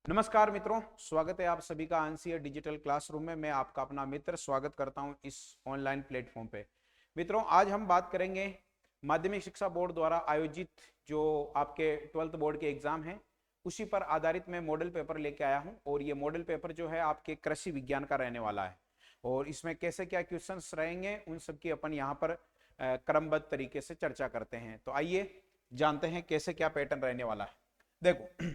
नमस्कार मित्रों, स्वागत है आप सभी का आंसीर डिजिटल क्लासरूम में। मैं आपका अपना मित्र स्वागत करता हूं इस ऑनलाइन प्लेटफॉर्म पे। मित्रों, आज हम बात करेंगे माध्यमिक शिक्षा बोर्ड द्वारा आयोजित जो आपके 12th बोर्ड के एग्जाम हैं उसी पर आधारित मैं मॉडल पेपर लेके आया हूं। और ये मॉडल पेपर जो है आपके कृषि विज्ञान का रहने वाला है और इसमें कैसे क्या क्वेश्चंस रहेंगे उन सब की अपन यहाँ पर क्रमबद्ध तरीके से चर्चा करते हैं। तो आइए जानते हैं कैसे क्या पैटर्न रहने वाला है। देखो,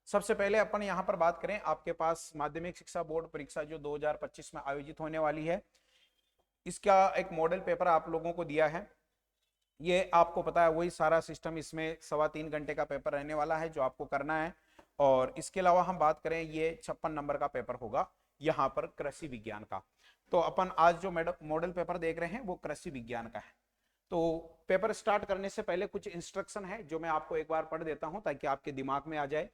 सबसे पहले अपन यहां पर बात करें, आपके पास माध्यमिक शिक्षा बोर्ड परीक्षा जो 2025 में आयोजित होने वाली है, इसका एक मॉडल पेपर आप लोगों को दिया है। ये आपको पता है वही सारा सिस्टम, इसमें 3.25 घंटे का पेपर रहने वाला है जो आपको करना है। और इसके अलावा हम बात करें, ये 56 नंबर का पेपर होगा यहाँ पर कृषि विज्ञान का। तो अपन आज जो मॉडल पेपर देख रहे हैं वो कृषि विज्ञान का है। तो पेपर स्टार्ट करने से पहले कुछ इंस्ट्रक्शन है जो मैं आपको एक बार पढ़ देता हूं ताकि आपके दिमाग में आ जाए।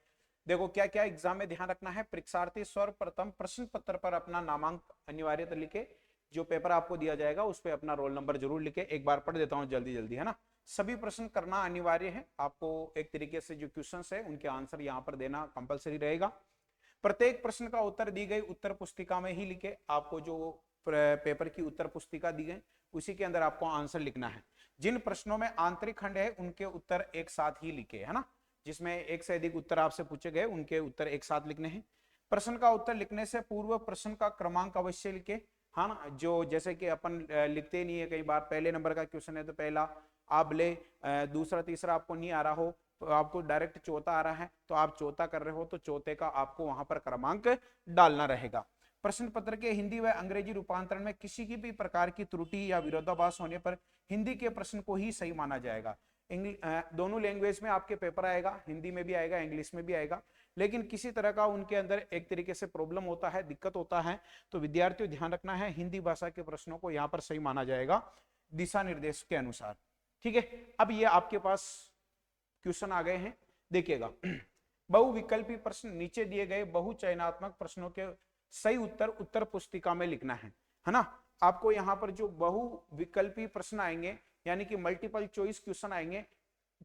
देखो, क्या क्या एग्जाम में ध्यान रखना है। परीक्षार्थी सर्वप्रथम प्रश्न पत्र पर अपना नामांक अनिवार्यतः लिखे। जो पेपर आपको दिया जाएगा उस पर अपना रोल नंबर जरूर लिखे। एक बार पढ़ देता हूं जल्दी जल्दी, है ना। सभी प्रश्न करना अनिवार्य है। आपको एक तरीके से जो क्वेश्चंस है उनके आंसर यहाँ पर देना कंपलसरी रहेगा। प्रत्येक प्रश्न का उत्तर दी गई उत्तर पुस्तिका में ही लिखे। आपको जो पेपर की उत्तर पुस्तिका दी गई उसी के अंदर आपको आंसर लिखना है। जिन प्रश्नों में आंतरिक खंड है उनके उत्तर एक साथ ही लिखे, है ना। जिसमें एक से अधिक उत्तर आपसे पूछे गए उनके उत्तर एक साथ लिखने हैं। प्रश्न का उत्तर लिखने से पूर्व प्रश्न का क्रमांक अवश्य लिखे, हाँ ना। जो जैसे कि अपन लिखते नहीं है, कई बार पहले नंबर का क्वेश्चन है तो पहला आप ले, दूसरा तीसरा आपको नहीं आ रहा हो तो आपको डायरेक्ट चौथा आ रहा है तो आप चौथा कर रहे हो तो चौथे का आपको वहां पर क्रमांक डालना रहेगा। प्रश्न पत्र के हिंदी व अंग्रेजी रूपांतरण में किसी की भी प्रकार की त्रुटि या विरोधाभास होने पर हिंदी के प्रश्न को ही सही माना जाएगा। दोनों लैंग्वेज में आपके पेपर आएगा, हिंदी में भी आएगा, इंग्लिश में भी आएगा। लेकिन किसी तरह का उनके अंदर एक तरीके से प्रॉब्लम होता है, दिक्कत होता है, तो विद्यार्थियों ध्यान रखना है, हिंदी भाषा के प्रश्नों को यहाँ पर सही माना जाएगा दिशा निर्देश के अनुसार। ठीक है, अब ये आपके पास क्वेश्चन आ गए हैं, देखिएगा। बहुविकल्पी प्रश्न, नीचे दिए गए बहुचयनात्मक प्रश्नों के सही उत्तर उत्तर पुस्तिका में लिखना है ना। आपको यहाँ पर जो बहुविकल्पी प्रश्न आएंगे यानी कि मल्टीपल चॉइस क्वेश्चन आएंगे,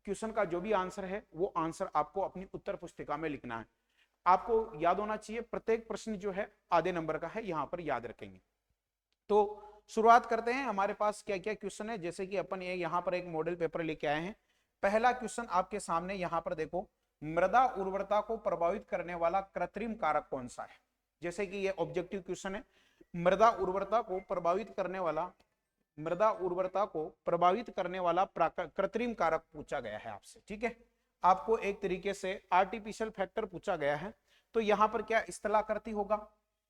क्वेश्चन का जो भी आंसर है वो आंसर आपको अपनी उत्तर पुस्तिका में लिखना है। आपको याद होना चाहिए प्रत्येक प्रश्न जो है आधे नंबर का है, यहाँ पर याद रखेंगे। तो शुरुआत करते हैं, हमारे पास क्या क्या क्वेश्चन है। जैसे कि अपन ये यहाँ पर एक मॉडल पेपर लेके आए हैं। पहला क्वेश्चन आपके सामने यहाँ पर देखो, मृदा उर्वरता को प्रभावित करने वाला कृत्रिम कारक कौन सा है। जैसे कि ये ऑब्जेक्टिव क्वेश्चन है, मृदा उर्वरता को प्रभावित करने वाला कृत्रिम कारक पूछा गया है आपसे। ठीक है, आपको एक तरीके से आर्टिफिशियल फैक्टर पूछा गया है। तो यहाँ पर क्या स्थलाकृति होगा,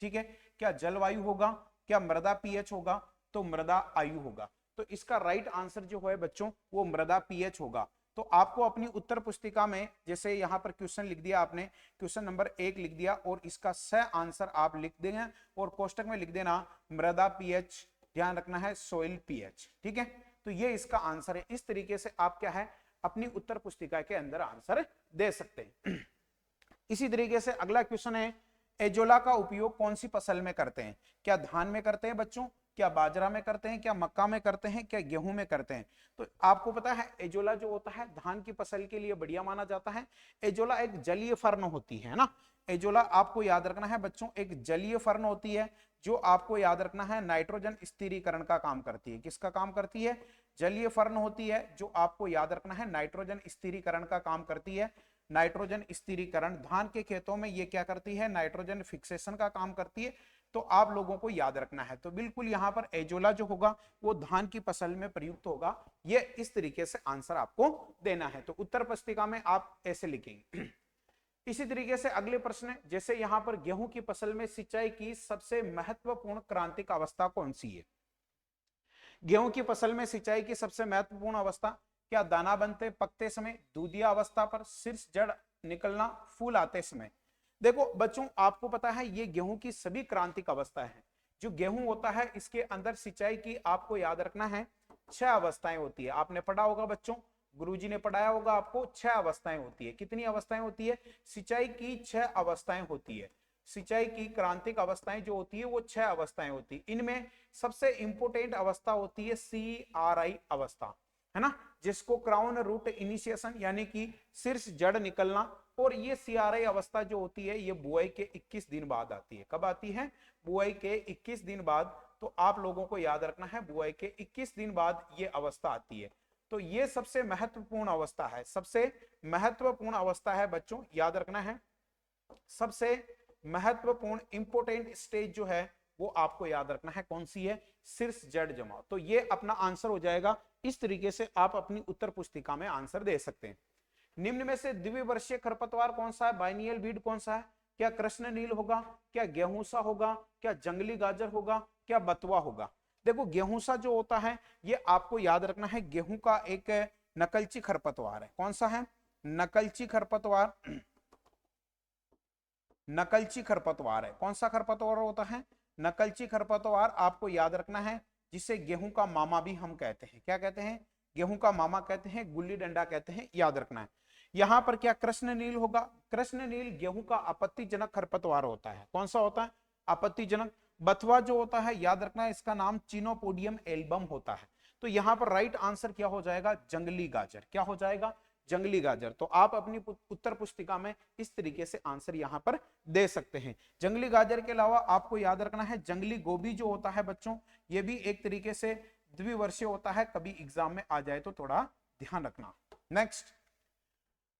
ठीक है, क्या जलवायु होगा, क्या मृदा पीएच होगा, तो मृदा आयु होगा। तो इसका राइट आंसर जो है बच्चों वो मृदा पीएच होगा। तो आपको अपनी उत्तर पुस्तिका में जैसे यहाँ पर क्वेश्चन लिख दिया आपने, क्वेश्चन नंबर 1 लिख दिया और इसका सही आंसर आप लिख देंगे और कोष्टक में लिख देना मृदा पीएच, ध्यान रखना है सोइल पीएच। ठीक है, तो ये इसका आंसर है। इस तरीके से आप क्या है अपनी उत्तर पुस्तिका के अंदर आंसर दे सकते हैं। इसी तरीके से अगला क्वेश्चन है, एजोला का उपयोग कौन सी फसल में करते हैं। क्या धान में करते हैं बच्चों, क्या बाजरा में करते हैं, क्या मक्का में करते हैं, क्या गेहूं में करते हैं। तो आपको पता है एजोला जो होता है धान की फसल के लिए बढ़िया माना जाता है। एजोला एक जलीय फर्न होती है ना। एजोला आपको याद रखना है बच्चों एक जलीय फर्न होती है जो आपको याद रखना है नाइट्रोजन स्थिरीकरण का काम करती है। किसका काम करती है, जलीय फर्न होती है जो आपको याद रखना है नाइट्रोजन स्थिरीकरण का काम करती है। नाइट्रोजन स्थिरीकरण धान के खेतों में ये क्या करती है, नाइट्रोजन फिक्सेशन का काम करती है। तो आप लोगों को याद रखना है। तो बिल्कुल यहां पर एजोला जो होगा वो धान की फसल में प्रयुक्त होगा। ये इस तरीके से आंसर आपको देना है। तो उत्तर पुस्तिका में आप ऐसे लिखेंगे। इसी तरीके से अगले प्रश्न, जैसे यहां पर गेहूं की फसल में सिंचाई की सबसे महत्वपूर्ण क्रांतिक अवस्था कौन सी है। गेहूं की फसल में सिंचाई की सबसे महत्वपूर्ण अवस्था, क्या दाना बनते पकते समय, दूधिया अवस्था पर, शीर्ष जड़ निकलना, फूल आते समय। देखो बच्चों आपको पता है ये गेहूं की सभी क्रांतिक अवस्था है। जो गेहूं होता है इसके अंदर सिंचाई की आपको याद रखना है 6 अवस्थाएं होती है। आपने पढ़ा होगा बच्चों, गुरुजी ने पढ़ाया होगा आपको, 6 अवस्थाएं होती है। कितनी अवस्थाएं होती है, सिंचाई की 6 अवस्थाएं होती है। सिंचाई की क्रांतिक अवस्थाएं जो होती है वो 6 अवस्थाएं होती है। इनमें सबसे इंपोर्टेंट अवस्था होती है CRI अवस्था, है ना, जिसको क्राउन रूट इनिशिएशन यानी कि शीर्ष जड़ निकलना, और ये CRI अवस्था जो होती है ये बुआई के 21 दिन बाद आती है। कब आती है? बुआई के 21 दिन बाद। तो आप लोगों को याद रखना है बुआई के 21 दिन बाद ये अवस्था आती है। तो ये सबसे महत्वपूर्ण अवस्था है, सबसे महत्वपूर्ण अवस्था है बच्चों, याद रखना है। सबसे महत्वपूर्ण इंपोर्टेंट स्टेज जो है वो आपको याद रखना है, कौन सी है? शीर्ष जड़ जमाव। तो ये अपना आंसर हो जाएगा। इस तरीके से आप अपनी उत्तर पुस्तिका में आंसर दे सकते हैं। निम्न में से द्विवर्षीय खरपतवार कौन सा है? बाइनियल वीड कौन सा है? क्या कृष्ण नील होगा, क्या गेहूंसा होगा, क्या जंगली गाजर होगा, क्या बथुआ होगा? देखो गेहूंसा जो होता है ये आपको याद रखना है, गेहूं का एक नकलची खरपतवार है। कौन सा है? नकलची खरपतवार। नकलची खरपतवार है। कौन सा खरपतवार होता है? नकलची खरपतवार आपको याद रखना है, जिसे गेहूं का मामा भी हम कहते हैं। क्या कहते हैं? गेहूं का मामा कहते हैं, गुल्ली डंडा कहते हैं, याद रखना है। यहां पर क्या कृष्ण नील होगा? कृष्ण नील गेहूं का आपत्तिजनक खरपतवार होता है। कौन सा होता है? आपत्तिजनक। बथुआ जो होता है याद रखना है, इसका नाम चिनोपोडियम एल्बम होता है। तो यहां पर राइट आंसर क्या हो जाएगा? जंगली गाजर। क्या हो जाएगा? जंगली गाजर। तो आप अपनी उत्तर पुस्तिका में इस तरीके से आंसर यहां पर दे सकते हैं। जंगली गाजर के अलावा आपको याद रखना है जंगली गोभी जो होता है बच्चों, ये भी एक तरीके से द्विवर्षीय होता है। कभी एग्जाम में आ जाए तो थोड़ा ध्यान रखना। नेक्स्ट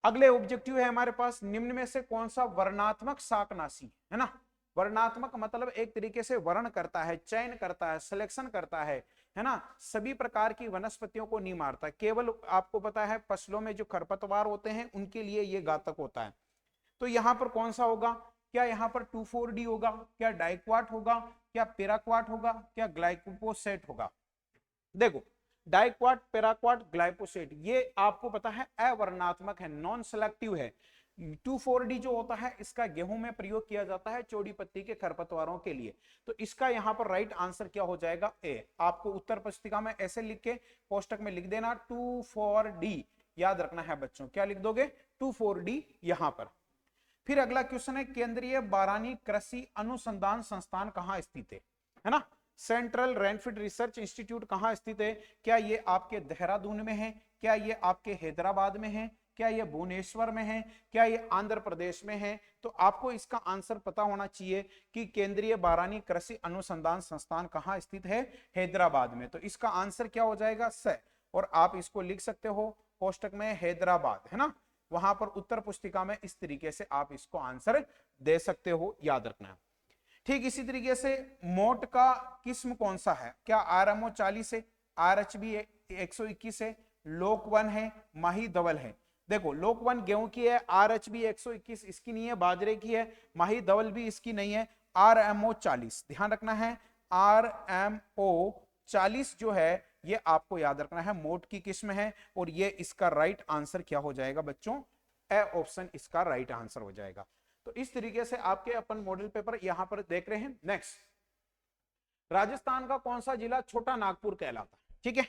अगले ऑब्जेक्टिव है हमारे पास, निम्न में से कौन सा वर्णात्मक शाकनाशी है ना? वर्णात्मक मतलब एक तरीके से वर्ण करता है, चयन करता है, सिलेक्शन करता है ना? सभी प्रकार की वनस्पतियों को नहीं मारता, केवल आपको पता है फसलों में जो खरपतवार होते हैं उनके लिए ये घातक होता है। तो यहां पर कौन सा होगा? क्या यहाँ पर 2,4-D होगा, क्या डाइक्वाट होगा, क्या पेराक्वाट होगा, क्या ग्लाइकोसेट होगा? देखो डाइक्वाट, पेराक्वाट, ग्लाइकोसेट ये आपको पता है अवर्णात्मक है, नॉन सेलेक्टिव है। 2,4-D जो होता है इसका गेहूं में प्रयोग किया जाता है चौड़ी पत्ती के खरपतवारों के लिए। तो इसका यहां पर राइट आंसर क्या हो जाएगा? ए। आपको उत्तर पुस्तिका में ऐसे लिख के कोष्टक में लिख देना 2,4-D, याद रखना है बच्चों। क्या लिख दोगे? 2,4-D यहां पर। फिर अगला क्वेश्चन है, केंद्रीय बारानी कृषि अनुसंधान संस्थान कहां स्थित है ना? सेंट्रल रेनफीड रिसर्च इंस्टीट्यूट कहां स्थित है? क्या ये आपके देहरादून में है? क्या ये आपके हैदराबाद में है? क्या ये भुवनेश्वर में है? क्या ये आंध्र प्रदेश में है? तो आपको इसका आंसर पता होना चाहिए कि केंद्रीय बारानी कृषि अनुसंधान संस्थान कहां स्थित है? हैदराबाद में। तो इसका आंसर क्या हो जाएगा? स। और आप इसको लिख सकते हो कोष्टक में हैदराबाद, है ना? वहां पर उत्तर पुस्तिका में इस तरीके से आप इसको आंसर दे सकते हो, याद रखना। ठीक इसी तरीके से मोट का किस्म कौन सा है? क्या RMO 40 है, RHB 121 है, लोक 1 है, माही धवल है? देखो लोक 1 गेहूं की है, RHB 121 इसकी नहीं है, बाजरे की है, माही धवल भी इसकी नहीं है। RMO 40 ध्यान रखना है, RMO 40 जो है ये आपको याद रखना है, मोट की किस्म है। और ये इसका राइट आंसर क्या हो जाएगा बच्चों? ए ऑप्शन इसका राइट आंसर हो जाएगा। तो इस तरीके से आपके अपन मॉडल पेपर यहां पर देख रहे हैं। नेक्स्ट राजस्थान का कौन सा जिला छोटा नागपुर कहलाता है? ठीक है,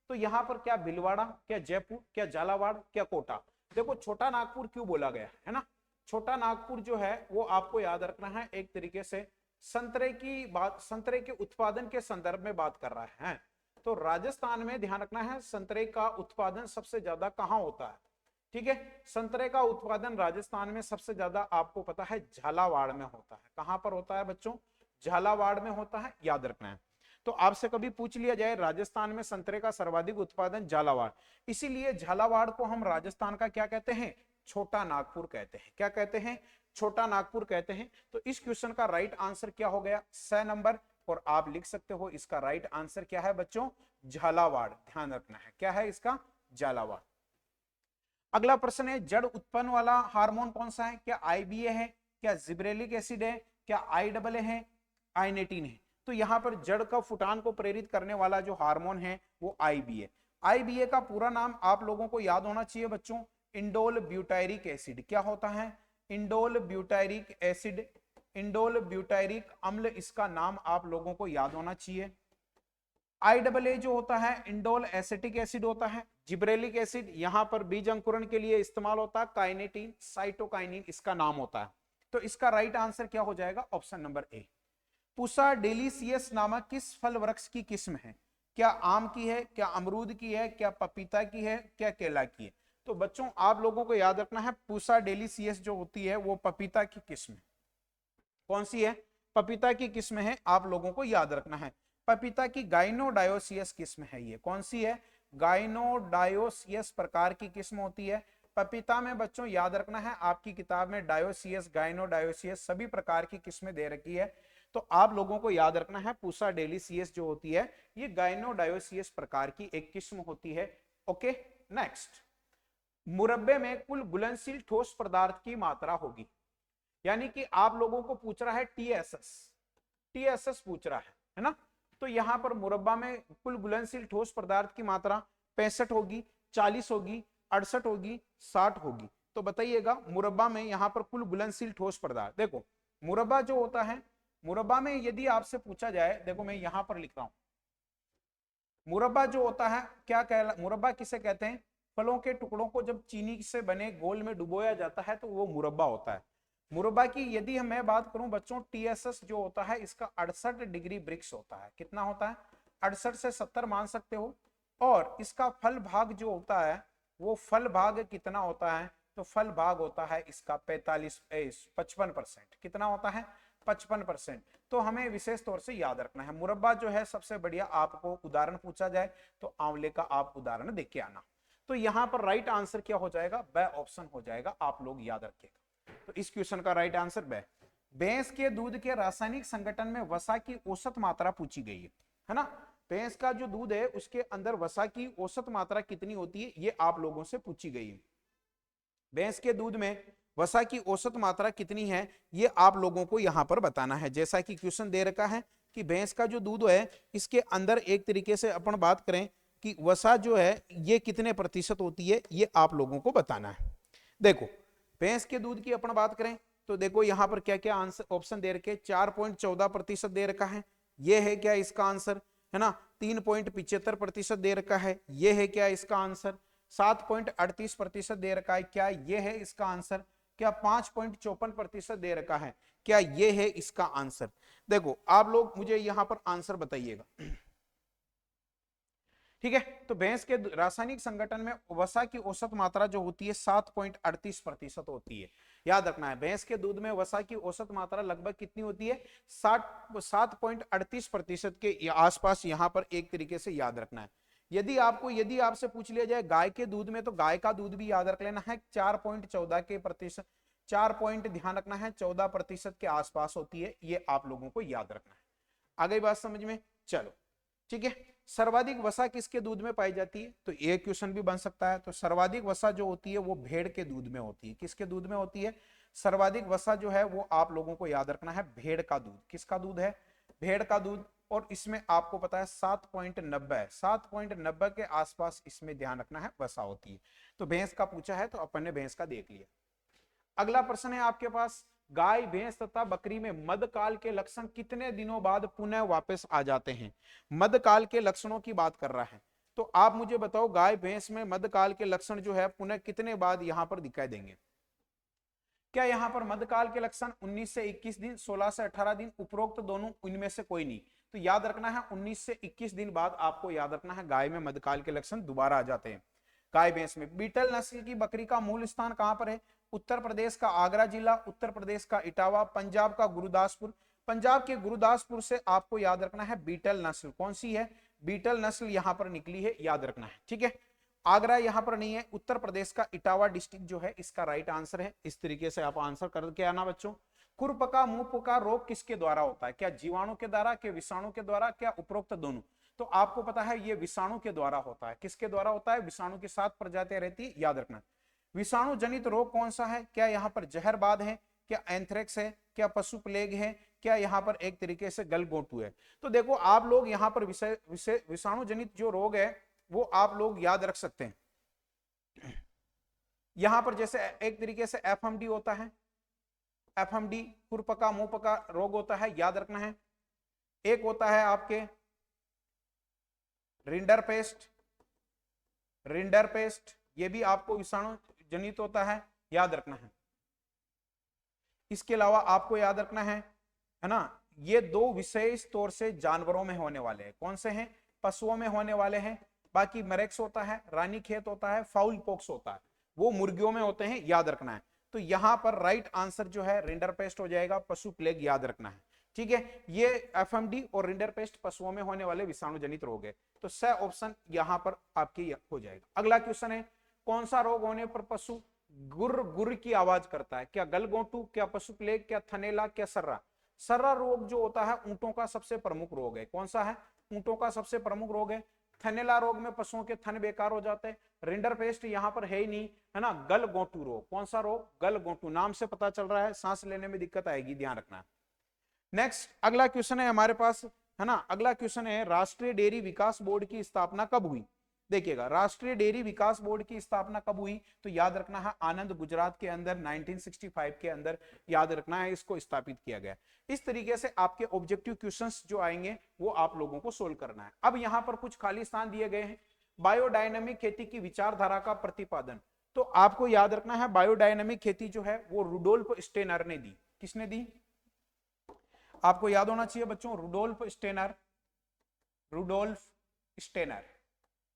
तो यहां पर क्या भीलवाड़ा, क्या जयपुर, क्या झालावाड़, क्या कोटा? देखो छोटा नागपुर क्यों बोला गया है ना? छोटा नागपुर जो है वो आपको याद रखना है, एक तरीके से संतरे की बात, संतरे के उत्पादन के संदर्भ में बात कर रहा है। तो राजस्थान में ध्यान रखना है संतरे का उत्पादन सबसे ज्यादा कहां होता है? ठीक है, संतरे का उत्पादन राजस्थान में सबसे ज्यादा आपको पता है झालावाड़ में होता है। कहां पर होता है बच्चों? झालावाड़ में होता है, याद रखना है। तो आपसे कभी पूछ लिया जाए राजस्थान में संतरे का सर्वाधिक उत्पादन झालावाड़, इसीलिए झालावाड़ को हम राजस्थान का क्या कहते हैं? छोटा नागपुर कहते हैं। क्या कहते हैं? छोटा नागपुर कहते हैं। तो इस क्वेश्चन का राइट आंसर क्या हो गया? 6 नंबर। और आप लिख सकते हो इसका राइट आंसर क्या है बच्चों? झालावाड़। ध्यान रखना है क्या है इसका? झालावाड़। अगला प्रश्न है, जड़ उत्पन्न वाला हार्मोन कौन सा है? क्या IBA है, क्या जिब्रेलिक एसिड है, क्या IAA है, आइनेटिन है? तो यहाँ पर जड़ का फुटान को प्रेरित करने वाला जो हार्मोन है वो IBA। IBA का पूरा नाम आप लोगों को याद होना चाहिए बच्चों, इंडोल ब्यूटायरिक एसिड। क्या होता है? Indole butyric acid, indole butyric अम्ल, इसका नाम आप लोगों को याद होना चाहिए। IAA जो होता है इंडोल एसिटिक एसिड होता है। जिब्रेलिक एसिड यहाँ पर बीज अंकुरण के लिए इस्तेमाल होता है। काइनेटिन, साइटोकाइनिन इसका नाम होता है। तो इसका राइट आंसर क्या हो जाएगा? Option number A. Pusa delicious नामक किस फल वृक्ष की किस्म है? क्या आम की है, क्या अमरूद की है, क्या पपीता की है, क्या केला की है? तो बच्चों आप लोगों को याद रखना है पूसा डेलिसियस जो होती है वो पपीता की किस्म है। कौन सी है? पपीता की किस्म है, आप लोगों को याद रखना है। पपीता की गाइनोडायोसियस किस्म है ये। कौन सी है? गाइनोडायोसियस प्रकार की किस्म होती है। पपीता में बच्चों याद रखना है, आपकी किताब में डायोसियस, गाइनोडायोसियस सभी प्रकार की किस्में दे रखी है, तो आप लोगों को याद रखना है पूसा डेलिसियस जो होती है ये गाइनोडायोसियस प्रकार की एक किस्म होती है। ओके, नेक्स्ट, मुरब्बे में कुल घुलनशील ठोस पदार्थ की मात्रा होगी। यानी कि आप लोगों को पूछ रहा है टीएसएस, टीएसएस पूछ रहा है ना। तो यहां पर मुरब्बा में कुल घुलनशील ठोस पदार्थ की मात्रा 65 होगी, 40 होगी, 68 होगी, 60 होगी। तो बताइएगा मुरब्बा में यहां पर कुल घुलनशील ठोस पदार्थ, देखो मुरब्बा जो होता है, मुरब्बा में यदि आपसे पूछा जाए, देखो मैं यहां पर लिख रहा हूं, मुरब्बा जो होता है क्या कहला, मुरब्बा किसे कहते हैं? फलों के टुकड़ों को जब चीनी से बने घोल में डुबोया जाता है तो वो मुरब्बा होता है। मुरब्बा की यदि मैं बात करूं बच्चों, टीएसएस जो होता है इसका 68 डिग्री ब्रिक्स होता है। कितना होता है? 68 से 70 मान सकते हो। और इसका फल भाग जो होता है वो फल भाग कितना होता है? तो फल भाग होता है इसका 55%। कितना होता है? 55%। तो हमें विशेष तौर से याद रखना है मुरब्बा जो है सबसे बढ़िया, आपको उदाहरण पूछा जाए तो आंवले का आप उदाहरण देख के आना। तो यहां पर राइट आंसर क्या हो जाएगा? ब ऑप्शन हो जाएगा, आप लोग याद रखिएगा। तो इस क्वेश्चन का राइट आंसर ब। भैंस के दूध के रासायनिक संगठन में वसा की औसत मात्रा पूछी गई है ना। भैंस का जो दूध है उसके अंदर वसा की औसत मात्रा कितनी होती है ये आप लोगों से पूछी गई है। भैंस के दूध में वसा की औसत मात्रा कितनी है ये आप लोगों को यहां पर बताना है। जैसा कि क्वेश्चन दे रखा है कि भैंस का जो दूध है इसके अंदर एक तरीके से अपन बात करें कि वसा जो है ये कितने प्रतिशत होती है ये आप लोगों को बताना है। देखो भैंस के दूध की अपन बात करें तो देखो यहां पर क्या क्या आंसर ऑप्शन दे रखे, 4.14% दे रखा है, ये है क्या इसका आंसर, है ना। 3.75% दे रखा है, ये है क्या इसका आंसर। 7.38% दे रखा है, क्या ये है इसका आंसर। क्या 5.54% दे रखा है, क्या ये है इसका आंसर। देखो आप लोग मुझे यहां पर आंसर बताइएगा, ठीक है। तो भैंस के रासायनिक संगठन में वसा की औसत मात्रा जो होती है 7.38% होती है। याद रखना है भैंस के दूध में वसा की औसत मात्रा लगभग कितनी होती है? 7.38% के आसपास यहां पर एक तरीके से याद रखना है। यदि आपसे पूछ लिया जाए गाय के दूध में, तो गाय का दूध भी याद रख लेना है 4.14 के प्रतिशत, 4 पॉइंट ध्यान रखना है 14% के आसपास होती है, ये आप लोगों को याद रखना है। आ गई बात समझ में? चलो ठीक है। सर्वाधिक वसा किसके दूध में पाई जाती है? तो ये क्वेश्चन भी बन सकता है। तो सर्वाधिक वसा जो होती है वो भेड़ के दूध में होती है। किसके दूध में होती है? सर्वाधिक वसा जो है वो आप लोगों को याद रखना है भेड़ का दूध। किसका दूध है? भेड़ का दूध। और इसमें आपको पता है 7.90 के आसपास इसमें ध्यान रखना है वसा होती है। तो भैंस का पूछा है तो अपन ने भैंस का देख लिया। अगला प्रश्न है आपके पास, गाय भैंस तथा बकरी में मध्यकाल के लक्षण कितने दिनों बाद पुनः वापस आ जाते हैं? मध्यकाल के लक्षणों की बात कर रहा है। तो आप मुझे बताओ गाय भैंस में मध्यकाल के लक्षण जो है पुनः कितने बाद यहां पर दिखाई देंगे? क्या यहां पर मध्यकाल के लक्षण 19 से 21 दिन, 16 से 18 दिन, उपरोक्त दोनों, इनमें से कोई नहीं? तो याद रखना है 19 से 21 दिन बाद आपको याद रखना है गाय में मध्यकाल के लक्षण दोबारा आ जाते हैं। गाय भैंस में बीटल नस्ल की बकरी का मूल स्थान कहां पर है? उत्तर प्रदेश का आगरा जिला, उत्तर प्रदेश का इटावा, पंजाब का गुरुदासपुर। पंजाब के गुरुदासपुर से आपको याद रखना है बीटल नस्ल। कौन सी है? बीटल नस्ल यहां पर निकली है, याद रखना है, ठीक है। आगरा यहां पर नहीं है, उत्तर प्रदेश का इटावा डिस्ट्रिक्ट जो है इसका राइट आंसर है। इस तरीके से आप आंसर करके आना बच्चों। खुरपका मुंह पका रोग किसके द्वारा होता है? क्या जीवाणु के द्वारा, क्या विषाणु के द्वारा, क्या उपरोक्त दोनों? तो आपको पता है ये विषाणु के द्वारा होता है। किसके द्वारा होता है? विषाणु की 7 प्रजातियां रहती है, याद रखना। विषाणु जनित रोग कौन सा है? क्या यहाँ पर जहरबाद है, क्या एंथ्रेक्स है, क्या पशु प्लेग है, क्या यहाँ पर एक तरीके से गलघोंटू है? तो देखो आप लोग यहाँ पर विषाणु जनित जो रोग है वो आप लोग याद रख सकते हैं। यहां पर जैसे एक तरीके से एफएमडी होता है, एफएमडी खुरपका मुंह पका रोग होता है, याद रखना है। एक होता है आपके रिंडर पेस्ट, रिंडर पेस्ट ये भी आपको विषाणु जनित होता है, याद रखना है। इसके अलावा आपको याद रखना है ना, ये दो विशेष तौर से जानवरों में होने वाले हैं। कौन से हैं? पशुओं में होने वाले हैं। बाकी मरेक्स होता है, रानीखेत होता है, फाउल पॉक्स होता है। वो मुर्गियों में होते हैं, याद रखना है। तो यहां पर राइट आंसर जो है रिंडरपेस्ट हो जाएगा, पशु प्लेग याद रखना है, ठीक है। ये एफएमडी और रिंडरपेस्ट पशुओं में होने वाले विषाणु जनित रोग है, तो स ऑप्शन यहां पर आपकी हो जाएगा। अगला क्वेश्चन है, कौन सा रोग होने पर पशु गुर गुर की आवाज करता है? क्या गलगोटू, क्या पशु प्लेग, क्या थनेला, क्या सर्रा? सर्रा रोग जो होता है ऊंटों का सबसे प्रमुख रोग है। कौन सा है? ऊंटों का सबसे प्रमुख रोग है। थनेला रोग में पशुओं के थन बेकार हो जाते हैं। रिंडरपेस्ट यहां पर है ही नहीं, है ना। गलगोटू रोग, कौन सा रोग? गलगोटू, नाम से पता चल रहा है सांस लेने में दिक्कत आएगी, ध्यान रखना। नेक्स्ट अगला क्वेश्चन है हमारे पास, है ना। अगला क्वेश्चन है, राष्ट्रीय डेयरी विकास बोर्ड की स्थापना कब हुई? देखिएगा, राष्ट्रीय डेयरी विकास बोर्ड की स्थापना कब हुई? तो याद रखना है आनंद गुजरात के अंदर 1965 के अंदर, याद रखना है, इसको स्थापित किया गया। इस तरीके से आपके ऑब्जेक्टिव क्वेश्चंस जो आएंगे वो आप लोगों को सोल्व करना है। अब यहां पर कुछ खाली स्थान दिए गए हैं। बायोडायनेमिक खेती की विचारधारा का प्रतिपादन, तो आपको याद रखना है बायोडायनेमिक खेती जो है वो रुडोल्फ स्टेनर ने दी। किसने दी? आपको याद होना चाहिए बच्चों, रुडोल्फ स्टेनर, रुडोल्फ स्टेनर,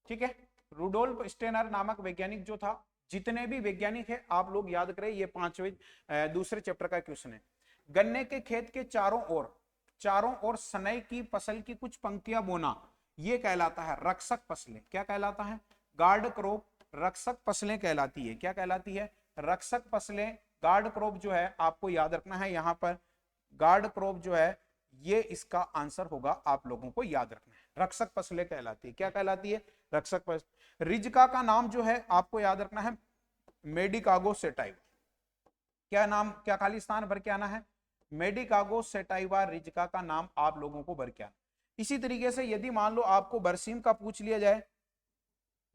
ठीक है। रुडोल्फ स्टेनर नामक वैज्ञानिक जो था, जितने भी वैज्ञानिक है आप लोग याद करें, ये पांचवें दूसरे चैप्टर का क्वेश्चन है। गन्ने के खेत के चारों ओर सनई की फसल की कुछ पंक्तियां बोना, ये कहलाता है रक्षक फसलें। क्या कहलाता है? गार्ड क्रॉप, रक्षक फसलें कहलाती है। क्या कहलाती है? रक्षक फसलें। गार्ड क्रॉप जो है आपको याद रखना है, यहां पर गार्ड क्रॉप जो है ये इसका आंसर होगा, आप लोगों को याद रखना है। रक्षक फसलें कहलाती है। क्या कहलाती है? रक्षक फसल। रिजका का नाम जो है आपको याद रखना है मेडिकागो सेटाइवा। क्या नाम, क्या खाली स्थान भर के आना है? मेडिकागो सेटाइवा रिजका का नाम आप लोगों को भर के आना। इसी तरीके से यदि मान लो आपको बरसीम का पूछ लिया जाए,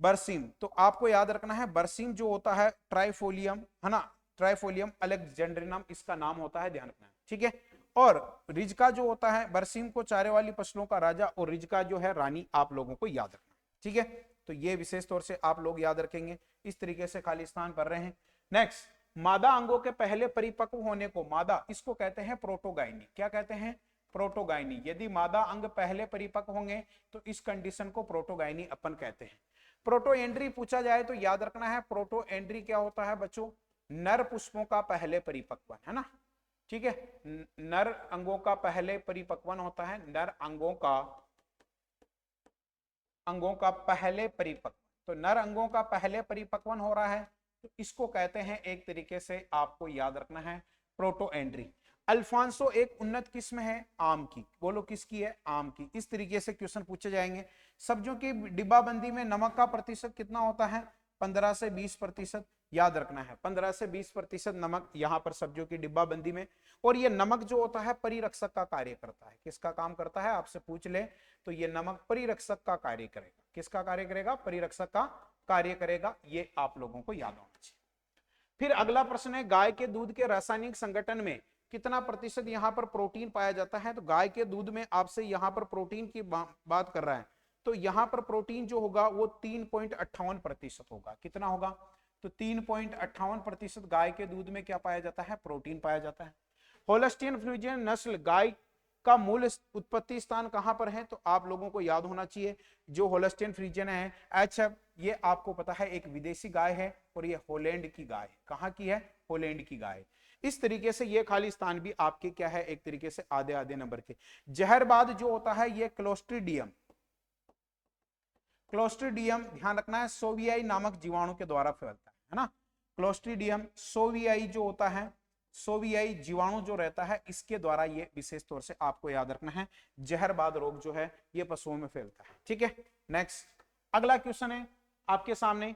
बरसीम, तो आपको याद रखना है बरसीम जो होता है ट्राइफोलियम, है ना, ट्राइफोलियम अलेक्जेंड्रिनम इसका नाम होता है, ध्यान रखना है, ठीक है। और रिजका जो होता है बरसीम को चारे वाली फसलों का राजा और रिजका जो है रानी, आप लोगों को याद रखना, ठीक है। तो ये विशेष तौर से आप लोग याद रखेंगे, इस तरीके से खाली स्थान भर रहे हैं। नेक्स्ट, मादा अंगों के पहले परिपक्व होने को, मादा, इसको कहते हैं प्रोटोगाइनी। क्या कहते हैं? प्रोटोगाइनी। यदि मादा अंग पहले परिपक्व होंगे तो इस कंडीशन को प्रोटोगाइनी अपन कहते हैं। प्रोटो एंड्री पूछा जाए तो याद रखना है प्रोटो एंड्री क्या होता है बच्चों? नर पुष्पों का पहले परिपक्वन, है ना, ठीक है। नर अंगों का पहले परिपक्वन होता है, नर अंगों का पहले परिपक्वन। तो नर अंगों का पहले परिपक्वन हो रहा है तो इसको कहते हैं, एक तरीके से आपको याद रखना है, प्रोटो एंड्री। अल्फांसो एक उन्नत किस्म है आम की, बोलो किसकी है? आम की। इस तरीके से क्वेश्चन पूछे जाएंगे। सब्जियों की डिब्बाबंदी में नमक का प्रतिशत कितना होता है? 15 से 20%, याद रखना है 15 से 20% नमक यहाँ पर सब्जियों की डिब्बाबंदी में। और ये नमक जो होता है परिरक्षक का कार्य करता है। किसका काम करता है? आपसे पूछ ले तो ये नमक परिरक्षक का कार्य करेगा। किसका कार्य करेगा? परिरक्षक का कार्य करेगा, ये आप लोगों को याद होना चाहिए। फिर अगला प्रश्न है, गाय के दूध के रासायनिक संगठन में कितना प्रतिशत यहाँ पर प्रोटीन पाया जाता है? तो गाय के दूध में आपसे यहाँ पर प्रोटीन की बात कर रहा है, तो यहाँ पर प्रोटीन जो होगा वो 3.58% होगा। कितना होगा? तो 3.58% गाय के दूध में क्या पाया जाता है? प्रोटीन पाया जाता है। होल्स्टीन फ्रीजियन नस्ल गाय का मूल उत्पत्ति स्थान कहां पर है? तो आप लोगों को याद होना चाहिए, जो होल्स्टीन फ्रीजियन है एचएफ, ये आपको पता है एक विदेशी गाय है और ये हॉलैंड की गाय है। कहां की है? हॉलैंड की गाय। इस तरीके से ये खाली स्थान भी आपके क्या है, एक तरीके से आधे आधे नंबर के। जहरबाद जो होता है ये क्लोस्ट्रीडियम, क्लोस्ट्रीडियम ध्यान रखना है सोवियाई नामक जीवाणु के द्वारा फैलता है ना। क्लोस्ट्रीडियम सोवियाई जो होता है, सोवियाई जीवाणु जो रहता है इसके द्वारा ये विशेष तौर से आपको याद रखना है, जहरबाद रोग जो है ये पशुओं में फैलता है, ठीक है। नेक्स्ट अगला क्वेश्चन है आपके सामने,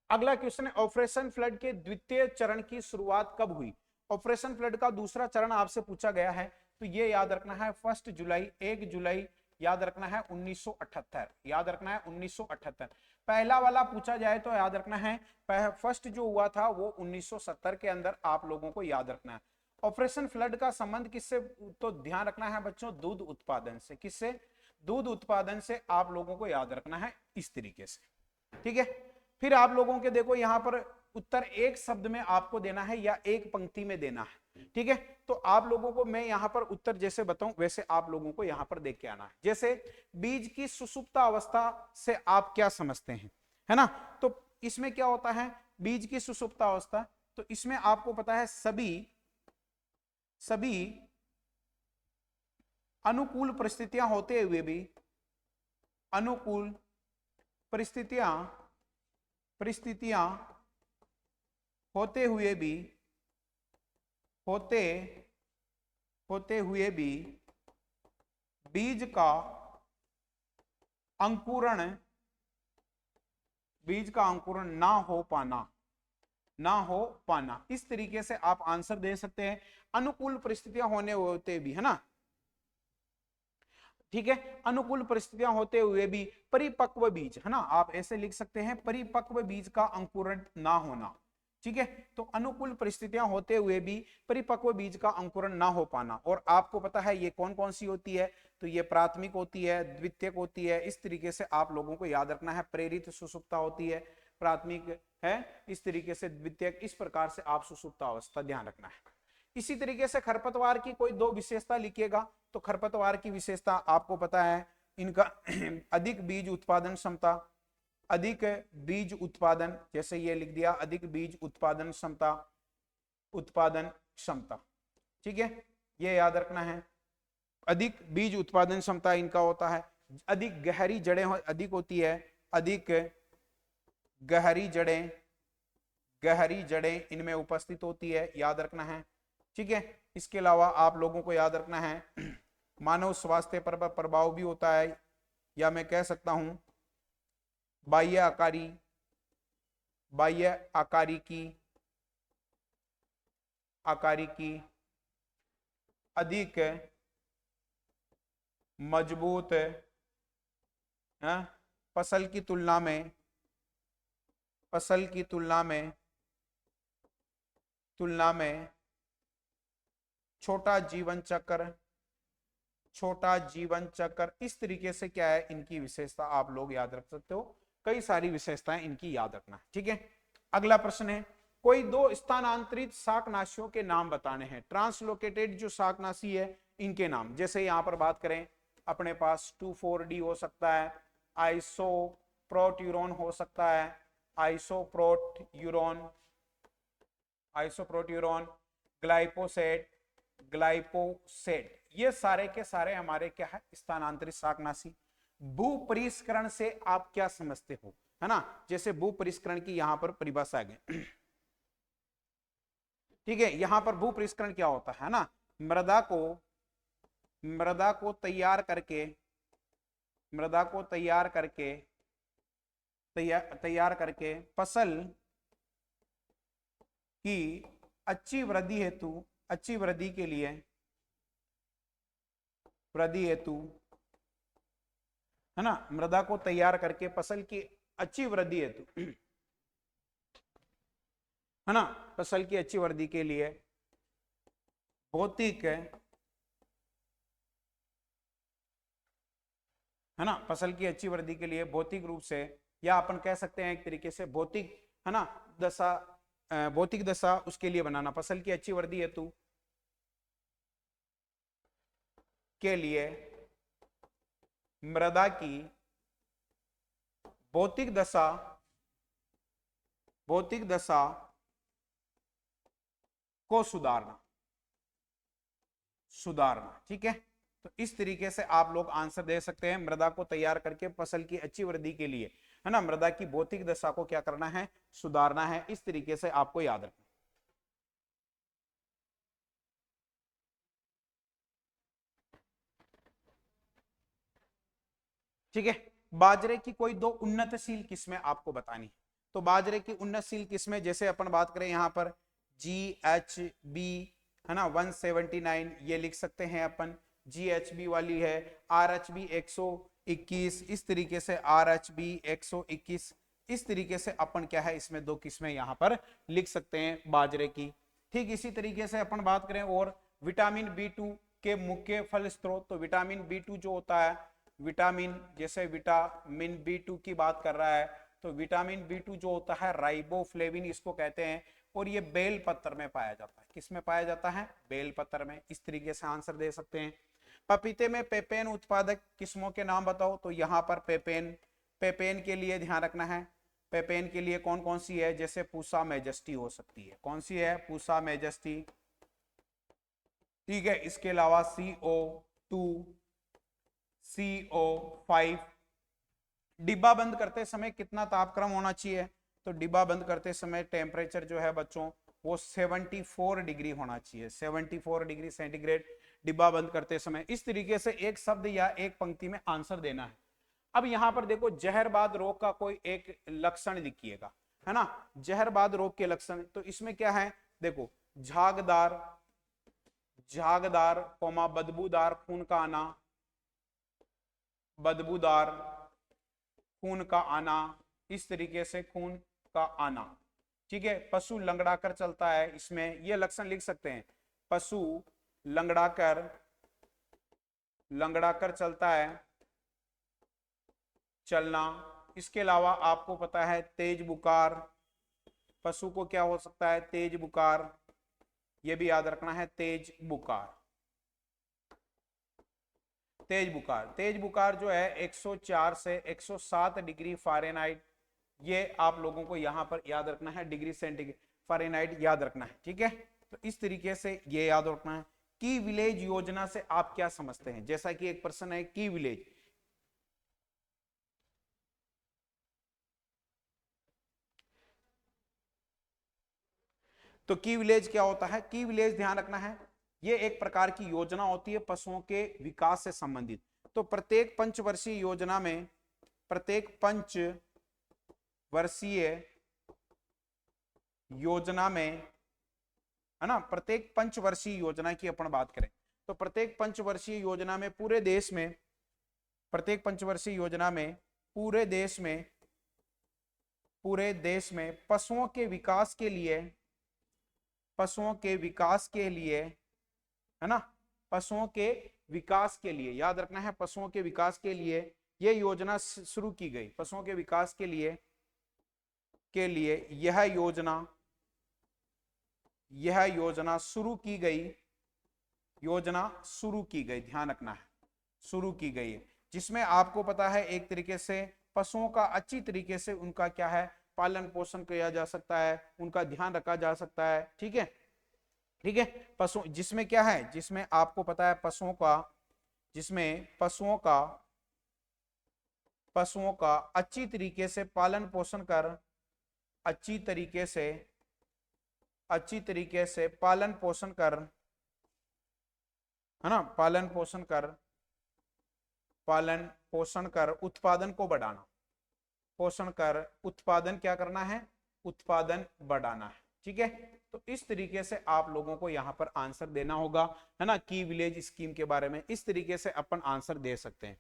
अगला क्वेश्चन है ऑपरेशन फ्लड के द्वितीय चरण की शुरुआत कब हुई? ऑपरेशन फ्लड का दूसरा चरण आपसे पूछा गया है, तो ये याद रखना है 1 जुलाई, 1 जुलाई याद रखना है 1978, याद रखना है 1978। पहला वाला पूछा जाए तो याद रखना है फर्स्ट जो हुआ था वो 1970 के अंदर, आप लोगों को याद रखना है। ऑपरेशन फ्लड का संबंध किससे? तो ध्यान रखना है बच्चों दूध उत्पादन से। किससे? दूध उत्पादन से, आप लोगों को याद रखना है इस तरीके से, ठीक है। फिर आप लोगों के देखो यहां पर उत्तर एक शब्द में आपको देना है या एक पंक्ति में देना है, ठीक है। तो आप लोगों को मैं यहां पर उत्तर जैसे बताऊं वैसे आप लोगों को यहां पर देख के आना है। जैसे बीज की सुसुप्त अवस्था से आप क्या समझते हैं, है ना। तो इसमें क्या होता है, बीज की सुषुप्त अवस्था, तो इसमें आपको पता है सभी अनुकूल परिस्थितियां होते हुए भी, अनुकूल परिस्थितियां परिस्थितियां होते हुए भी, होते होते हुए भी बीज का अंकुरण, बीज का अंकुरण ना हो पाना, ना हो पाना, इस तरीके से आप आंसर दे सकते हैं, अनुकूल परिस्थितियां होने होते भी, है ना। ठीक है, अनुकूल परिस्थितियां होते हुए भी परिपक्व बीज, है ना, आप ऐसे लिख सकते हैं, परिपक्व बीज का अंकुरण ना होना। ठीक है, तो अनुकूल परिस्थितियां होते हुए भी परिपक्व बीज का अंकुरण ना हो पाना, और आपको पता है ये कौन कौन सी होती है, तो ये प्राथमिक होती है, द्वितीयक होती है, इस तरीके से आप लोगों को याद रखना है। प्रेरित सुषुप्ता होती है, प्राथमिक है, इस तरीके से द्वितीयक, इस प्रकार से आप सुषुप्ता अवस्था ध्यान रखना है। इसी तरीके से खरपतवार की कोई दो विशेषता लिखिएगा, तो खरपतवार की विशेषता आपको पता है, इनका अधिक बीज उत्पादन क्षमता, अधिक बीज उत्पादन, जैसे ये लिख दिया, अधिक बीज उत्पादन क्षमता, उत्पादन क्षमता। ठीक है, ये याद रखना है, अधिक बीज उत्पादन क्षमता इनका होता है। अधिक गहरी जड़ें अधिक होती है, अधिक गहरी जड़ें, गहरी जड़ें इनमें उपस्थित होती है, याद रखना है। ठीक है, इसके अलावा आप लोगों को याद रखना है मानव स्वास्थ्य पर प्रभाव भी होता है, या मैं कह सकता हूं बाह्य आकारी, बाह्य आकारी की अधिक मजबूत फसल की तुलना में, फसल की तुलना में छोटा जीवन चक्र, छोटा जीवन चक्र, इस तरीके से क्या है इनकी विशेषता आप लोग याद रख सकते हो। कई सारी विशेषताएं इनकी याद रखना है। ठीक है, अगला प्रश्न है, कोई दो स्थानांतरित शाकनाशियों के नाम बताने हैं। ट्रांसलोकेटेड जो शाकनाशी है इनके नाम, जैसे यहां पर बात करें, अपने पास 2,4-D हो सकता है, आइसोप्रोट्यूरॉन हो सकता है, आइसोप्रोट्यूरॉन, ग्लाइपोसेट, ग्लाइपोसेट, ये सारे के सारे हमारे क्या है, स्थानांतरित शाकनाशी। भूपरिष्करण से आप क्या समझते हो, है ना, जैसे भूपरिष्करण की यहां पर परिभाषा है। ठीक है, यहां पर भूपरिष्करण क्या होता है ना, मृदा को तैयार करके, मृदा को तैयार करके फसल की अच्छी वृद्धि हेतु, अच्छी वृद्धि के लिए, वृद्धि हेतु, है ना, मृदा को तैयार करके फसल की अच्छी वृद्धि हेतु, है ना, फसल की अच्छी वृद्धि के लिए भौतिक, है ना, फसल की अच्छी वृद्धि के लिए भौतिक रूप से, या अपन कह सकते हैं एक तरीके से भौतिक, है ना, दशा, भौतिक दशा उसके लिए बनाना, फसल की अच्छी वृद्धि हेतु के लिए मृदा की भौतिक दशा, भौतिक दशा को सुधारना, सुधारना। ठीक है, तो इस तरीके से आप लोग आंसर दे सकते हैं, मृदा को तैयार करके फसल की अच्छी वृद्धि के लिए, है ना, मृदा की भौतिक दशा को क्या करना है, सुधारना है, इस तरीके से आपको याद रखना। ठीक है, बाजरे की कोई दो उन्नतशील किस्में आपको बतानी है। तो बाजरे की उन्नतशील किस्में, जैसे अपन बात करें यहां पर GHB, है ना, 179, ये लिख सकते हैं अपन, GHB वाली है, RHB 121, इस तरीके से RHB 121, इस तरीके से अपन क्या है इसमें दो किस्में यहां पर लिख सकते हैं बाजरे की। ठीक इसी तरीके से अपन बात करें और विटामिन B2 के मुख्य फल स्रोत, तो विटामिन B2 जो होता है, विटामिन, जैसे विटामिन B2 की बात कर रहा है, तो विटामिन B2 जो होता है राइबोफ्लेविन इसको कहते हैं, और ये बेल पत्र में पाया जाता है। किस में पाया जाता है, बेल पत्र में। इस तरीके से आंसर दे सकते हैं। पपीते में पेपेन उत्पादक किस्मों के नाम बताओ, तो यहाँ पर पेपेन, पेपेन के लिए ध्यान रखना है, पेपेन के लिए कौन कौन सी है, जैसे पूसा मैजेस्टी हो सकती है, कौन सी है, पूसा मैजेस्टी, ठीक है। इसके अलावा CO2, CO5। डिब्बा बंद करते समय कितना तापक्रम होना चाहिए, तो डिब्बा बंद करते समय टेम्परेचर जो है बच्चों वो 74 डिग्री होना चाहिए, 74 डिग्री सेंटीग्रेड डिब्बा बंद करते समय। इस तरीके से एक शब्द या एक पंक्ति में आंसर देना है। अब यहां पर देखो जहरबाद रोग का कोई एक लक्षण लिखिएगा, है ना, जहरबाद रोग के लक्षण। तो इसमें क्या है, देखो झागदार, झागदार कोमा बदबूदार खून का आना, बदबूदार खून का आना, इस तरीके से खून का आना, ठीक है। पशु लंगड़ाकर चलता है, इसमें ये लक्षण लिख सकते हैं, पशु लंगड़ाकर, लंगड़ाकर चलता है, चलना। इसके अलावा आपको पता है तेज बुखार, पशु को क्या हो सकता है, तेज बुखार, यह भी याद रखना है, तेज बुखार। तेज बुखार, तेज बुखार जो है 104 से 107 डिग्री फ़ारेनहाइट, ये आप लोगों को यहां पर याद रखना है, डिग्री सेंटीग्रेड फ़ारेनहाइट याद रखना है, ठीक है। तो इस तरीके से ये याद रखना है। की विलेज योजना से आप क्या समझते हैं, जैसा कि एक प्रश्न है की विलेज, तो की विलेज क्या होता है, की विलेज ध्यान रखना है, ये एक प्रकार की योजना होती है पशुओं के विकास से संबंधित। तो प्रत्येक पंचवर्षीय योजना में, प्रत्येक पंचवर्षीय योजना में, है ना, प्रत्येक पंचवर्षीय योजना की अपन बात करें तो प्रत्येक पंचवर्षीय योजना में पूरे देश में, प्रत्येक पंचवर्षीय योजना में पूरे देश में, पूरे देश में पशुओं के विकास के लिए, पशुओं के विकास के लिए, है ना, पशुओं के विकास के लिए याद रखना है, पशुओं के विकास के लिए यह योजना शुरू की गई, पशुओं के विकास के लिए यह योजना, यह योजना शुरू की गई, योजना शुरू की गई, ध्यान रखना है, शुरू की गई है, जिसमें आपको पता है एक तरीके से पशुओं का अच्छी तरीके से उनका क्या है, पालन पोषण किया जा सकता है, उनका ध्यान रखा जा सकता है, ठीक है, ठीक है। पशु जिसमें क्या है, जिसमें आपको पता है पशुओं का, जिसमें पशुओं का अच्छी तरीके से पालन पोषण कर, अच्छी तरीके से, अच्छी तरीके से पालन पोषण कर, है ना, पालन पोषण कर, पालन पोषण कर उत्पादन को बढ़ाना, पोषण कर उत्पादन क्या करना है, उत्पादन बढ़ाना है, ठीक है। तो इस तरीके से आप लोगों को यहां पर आंसर देना होगा, है ना, की विलेज स्कीम के बारे में इस तरीके से अपन आंसर दे सकते हैं।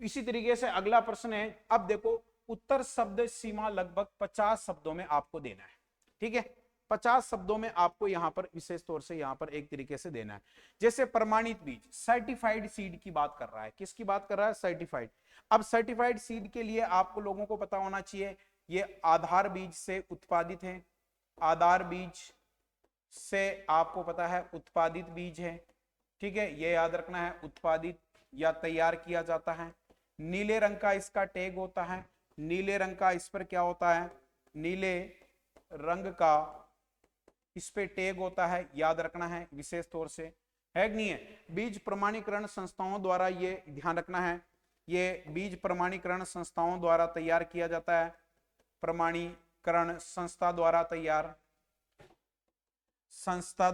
इसी तरीके से अगला प्रश्न है, अब देखो उत्तर शब्द सीमा लगभग 50 शब्दों में आपको देना है, ठीक है, 50 शब्दों में आपको यहां पर विशेष तौर से यहां पर एक तरीके से देना है। जैसे प्रमाणित बीज, सर्टिफाइड सीड की बात कर रहा है, किसकी बात कर रहा है, सर्टिफाइड। अब सर्टिफाइड सीड के लिए आपको लोगों को पता होना चाहिए ये आधार बीज से उत्पादित है, आधार बीज से आपको पता है उत्पादित बीज है, ठीक है, ये याद रखना है, उत्पादित या तैयार किया जाता है। नीले रंग का इसका टैग होता है, नीले रंग का इस पर क्या होता है, नीले रंग का इस पे टैग होता है, याद रखना है विशेष तौर से, है कि नहीं है। बीज प्रमाणीकरण संस्थाओं द्वारा, ये ध्यान रखना है, ये बीज प्रमाणीकरण संस्थाओं द्वारा तैयार किया जाता है, प्रमाणीकरण संस्था द्वारा तैयार, संस्था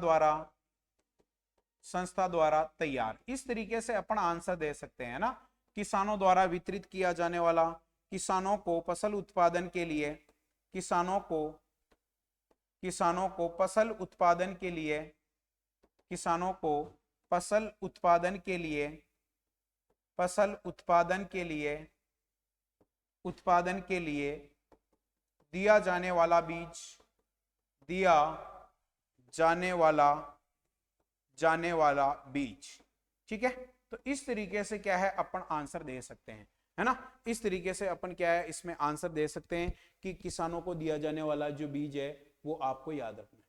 द्वारा तैयार। इस तरीके से अपन आंसर दे सकते हैं ना, किसानों द्वारा वितरित किया जाने वाला, किसानों को फसल उत्पादन के लिए, किसानों को फसल उत्पादन के लिए, किसानों को फसल उत्पादन के लिए, फसल उत्पादन के लिए, उत्पादन के लिए दिया जाने वाला बीज, दिया जाने वाला बीज, ठीक है। तो इस तरीके से क्या है अपन आंसर दे सकते हैं, है ना, इस तरीके से अपन क्या है इसमें आंसर दे सकते हैं कि किसानों को दिया जाने वाला जो बीज है वो आपको याद रखना है।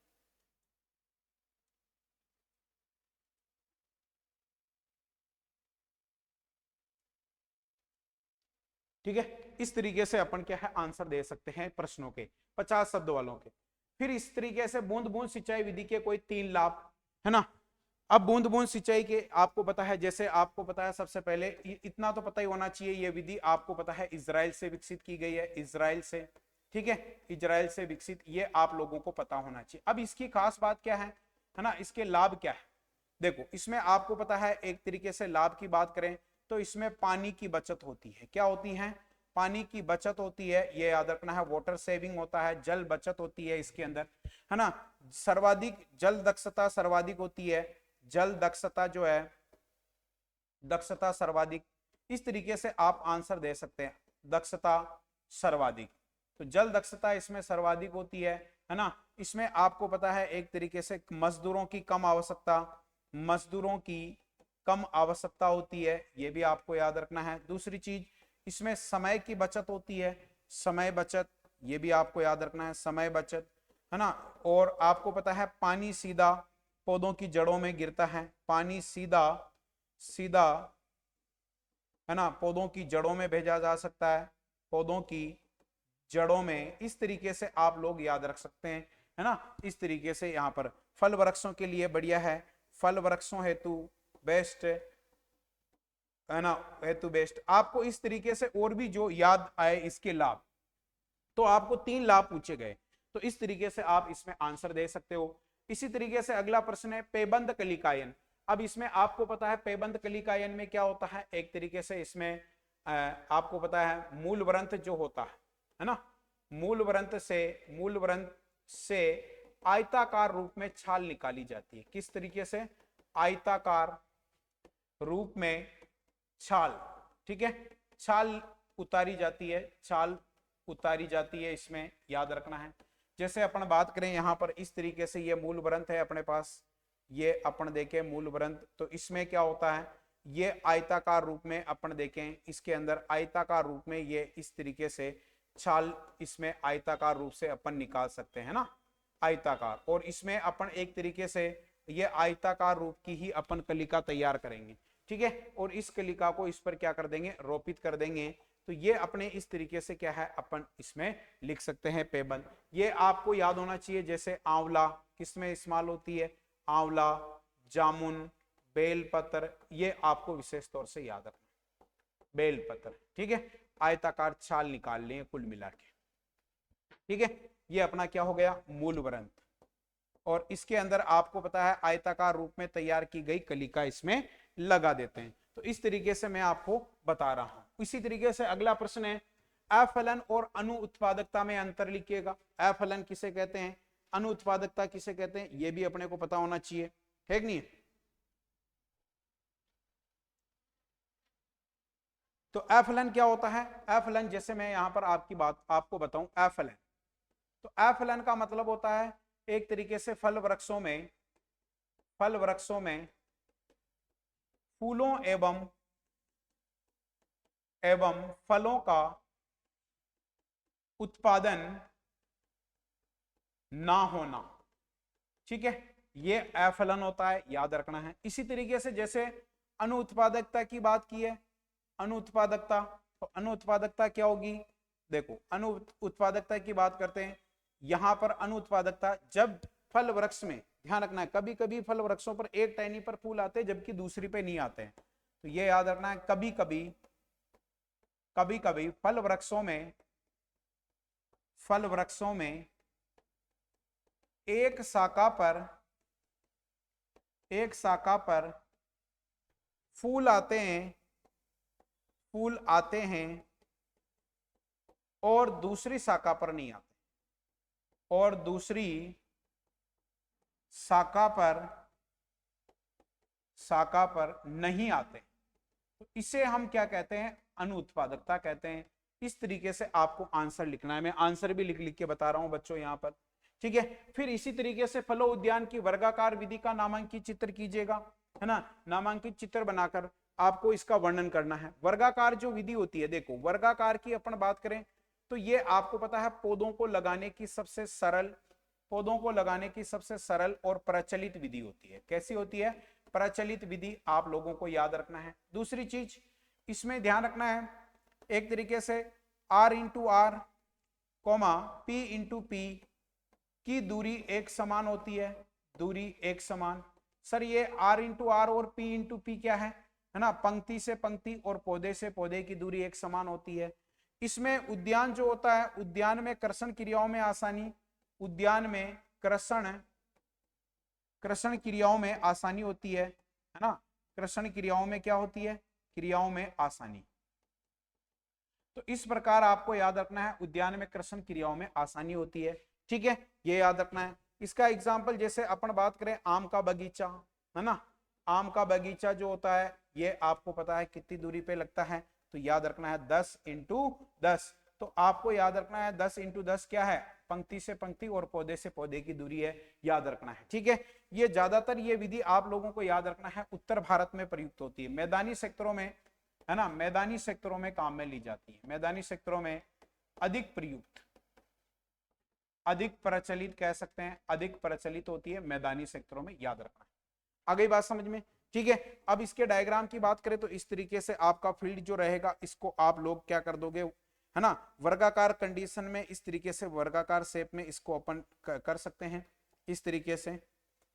ठीक है। इस तरीके से अपन क्या है आंसर दे सकते हैं प्रश्नों के 50 शब्द वालों के। फिर इस तरीके से बूंद बूंद सिंचाई विधि के कोई 3 लाभ है ना। अब बूंद बूंद सिंचाई के आपको पता है, जैसे आपको पता है सबसे पहले इतना तो पता ही होना चाहिए, ये विधि आपको पता है इजराइल से विकसित की गई है, इजराइल से, ठीक है, इजराइल से विकसित, ये आप लोगों को पता होना चाहिए। अब इसकी खास बात क्या है ना, इसके लाभ क्या है। देखो इसमें आपको पता है एक तरीके से लाभ की बात करें तो इसमें पानी की बचत होती है। क्या होती है? पानी की बचत होती है, ये याद रखना है। वाटर सेविंग होता है, जल बचत होती है इसके अंदर, है ना। सर्वाधिक जल दक्षता सर्वाधिक होती है, जल दक्षता जो है, दक्षता सर्वाधिक, इस तरीके से आप आंसर दे सकते हैं, दक्षता सर्वाधिक। तो जल दक्षता इसमें सर्वाधिक होती है ना। इसमें आपको पता है एक तरीके से मजदूरों की कम आवश्यकता, मजदूरों की कम आवश्यकता होती है, ये भी आपको याद रखना है। दूसरी चीज इसमें समय की बचत होती है, समय बचत, ये भी आपको याद रखना है, समय बचत, है ना। और आपको पता है पानी सीधा पौधों की जड़ों में गिरता है, पानी सीधा सीधा, है ना, पौधों की जड़ों में भेजा जा सकता है, पौधों की जड़ों में। इस तरीके से आप लोग याद रख सकते हैं, है ना। इस तरीके से यहाँ पर फल वृक्षों के लिए बढ़िया है, फल वृक्षों हेतु बेस्ट, है ना, हेतु बेस्ट। आपको इस तरीके से और भी जो याद आए इसके लाभ, तो आपको 3 लाभ पूछे गए, तो इस तरीके से आप इसमें आंसर दे सकते हो। इसी तरीके से अगला प्रश्न है पेबंद कलिकायन। अब इसमें आपको पता है पेबंद कलिकायन में क्या होता है, एक तरीके से इसमें आपको पता है मूल व्रंत जो होता है ना, मूल व्रंत से आयताकार रूप में छाल निकाली जाती है। किस तरीके से? आयताकार रूप में छाल, ठीक है, छाल उतारी जाती है, छाल उतारी जाती है, इसमें याद रखना है। जैसे अपन बात करें यहाँ पर इस तरीके से, ये मूल व्रंत है अपने पास, ये अपन देखें मूल व्रंत, तो इसमें क्या होता है, ये आयताकार रूप में अपन देखें, इसके अंदर आयताकार रूप में ये इस तरीके से छाल, इसमें आयताकार रूप से अपन निकाल सकते हैं ना, आयताकार। और इसमें अपन एक तरीके से ये आयताकार रूप की ही अपन कलिका तैयार करेंगे, ठीक है। और इस कलिका को इस पर क्या कर देंगे, रोपित कर देंगे। तो ये अपने इस तरीके से क्या है अपन इसमें लिख सकते हैं पेबंद। ये आपको याद होना चाहिए, जैसे आंवला किसमें इस्तेमाल होती है, आंवला, जामुन, बेलपत्र, ये आपको विशेष तौर से याद रखना, बेलपत्र, ठीक है। आयताकार छाल निकाल लें कुल मिला के, ठीक है। ये अपना क्या हो गया, मूल व्रंत। और इसके अंदर आपको पता है आयताकार रूप में तैयार की गई कलिका इसमें लगा देते हैं। तो इस तरीके से मैं आपको बता रहा हूं। इसी तरीके से अगला प्रश्न है अफलन और अनु उत्पादकता में अंतर लिखिएगा। अफलन किसे कहते हैं, अनु उत्पादकता किसे कहते हैं, ये भी अपने को पता होना चाहिए, है कि नहीं। तो अफलन क्या होता है, अफलन जैसे मैं यहां पर आपकी बात आपको बताऊं, अफलन, तो अफलन का मतलब होता है एक तरीके से फल वृक्षों में फूलों एवं फलों का उत्पादन ना होना, ठीक है, ये अफलन होता है, याद रखना है। इसी तरीके से जैसे अनुत्पादकता की बात की है, अनुत्पादकता, तो अनुत्पादकता क्या होगी, देखो अनुत्पादकता की बात करते हैं, यहां पर अनुत्पादकता जब फल वृक्ष में, ध्यान रखना है, कभी कभी फल वृक्षों पर एक टहनी पर फूल आते हैं जबकि दूसरी पे नहीं आते हैं, तो ये याद रखना है। कभी कभी फल वृक्षों में एक शाखा पर फूल आते हैं और दूसरी शाखा पर नहीं आते, और दूसरी शाखा पर नहीं आते, तो इसे हम क्या कहते हैं, अनुत्पादकता कहते हैं। इस तरीके से आपको आंसर लिखना है, मैं आंसर भी लिख लिख के बता रहा हूं बच्चों यहां पर, ठीक है। फिर इसी तरीके से फलो उद्यान की वर्गाकार विधि का नामांकित चित्र कीजिएगा, है ना, नामांकित चित्र बनाकर आपको इसका वर्णन करना है। वर्गाकार जो विधि होती है, देखो वर्गाकार की अपन बात करें तो ये आपको पता है पौधों को लगाने की सबसे सरल और प्रचलित विधि होती है। कैसी होती है, प्रचलित विधि, आप लोगों को याद रखना है। दूसरी चीज इसमें ध्यान रखना है, एक तरीके से R into R comma P into P की दूरी एक समान होती है, दूरी एक समान। सर ये आर इंटू आर और पी इंटू पी क्या है ना, पंक्ति से पंक्ति और पौधे से पौधे की दूरी एक समान होती है। इसमें उद्यान जो होता है, उद्यान में कर्षण क्रियाओं में आसानी, उद्यान में कृषण क्रियाओं में आसानी होती है ना, कृषण क्रियाओं में क्या होती है, क्रियाओं में आसानी। तो इस प्रकार आपको याद रखना है, उद्यान में कृषण क्रियाओं में आसानी होती है, ठीक है, ये याद रखना है। इसका एग्जाम्पल जैसे अपन बात करें आम का बगीचा, है ना, आम का बगीचा जो होता है ये आपको पता है कितनी दूरी पे लगता है, तो याद रखना है 10 इंटू 10। तो आपको याद रखना है 10 इंटू 10 क्या है, पंक्ति से पंक्ति और पौधे से पौधे की दूरी है, याद रखना है, ठीक है। ये ज्यादातर ये विधि आप लोगों को याद रखना है उत्तर भारत में प्रयुक्त होती है, मैदानी सेक्टरों में, है ना, मैदानी सेक्टरों में काम में ली जाती है, मैदानी सेक्टरों में अधिक प्रयुक्त, अधिक प्रचलित कह सकते हैं, अधिक प्रचलित होती है मैदानी सेक्टरों में, याद रखना है। आ गई बात समझ में, ठीक है। अब इसके डायग्राम की बात करें तो इस तरीके से आपका फील्ड जो रहेगा इसको आप लोग क्या कर दोगे, है ना, वर्गाकार कंडीशन में इस तरीके से वर्गाकार शेप में इसको अपन कर सकते हैं इस तरीके से,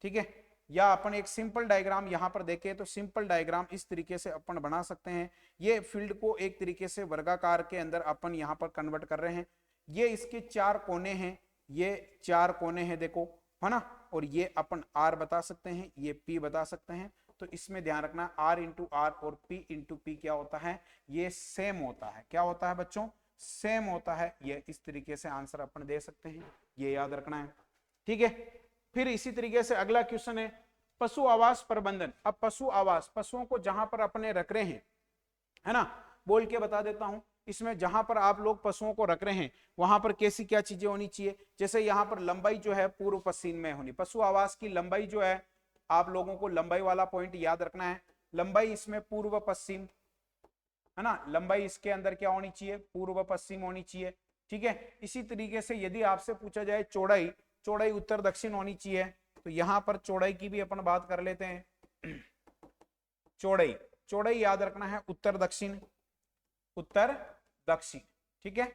ठीक है। या अपन एक सिंपल डायग्राम यहां पर देखें तो सिंपल डायग्राम इस तरीके से अपन बना सकते हैं। ये फील्ड को एक तरीके से वर्गाकार के अंदर अपन यहां पर कन्वर्ट कर रहे हैं। ये इसके 4 कोने हैं, ये 4 कोने हैं देखो, है ना, और ये अपन आर बता सकते हैं, ये पी बता सकते हैं। तो इसमें ध्यान रखना आर इंटू आर और पी इंटू पी क्या होता है, ये सेम होता है, क्या होता है बच्चों, सेम होता है। ये इस तरीके से आंसर अपन दे सकते हैं, ये याद रखना है, ठीक है। फिर इसी तरीके से अगला क्वेश्चन है पशु आवास प्रबंधन। अब पशु आवास, पशुओं को जहां पर अपने रख रहे हैं, है ना, बोल के बता देता हूं, इसमें जहां पर आप लोग पशुओं को रख रहे हैं वहां पर कैसी क्या चीजें होनी चाहिए। जैसे यहाँ पर लंबाई जो है पूर्व पश्चिम में होनी, पशु आवास की लंबाई जो है आप लोगों को लंबाई वाला पॉइंट याद रखना है, लंबाई इसमें पूर्व पश्चिम, है ना, लंबाई इसके अंदर क्या होनी चाहिए, पूर्व पश्चिम होनी चाहिए, ठीक है। इसी तरीके से यदि आपसे पूछा जाए चौड़ाई, चौड़ाई उत्तर दक्षिण होनी चाहिए, तो यहां पर चौड़ाई की भी अपन बात कर लेते हैं। चौड़ाई, चौड़ाई याद रखना है उत्तर दक्षिण, उत्तर दक्षिण, ठीक है,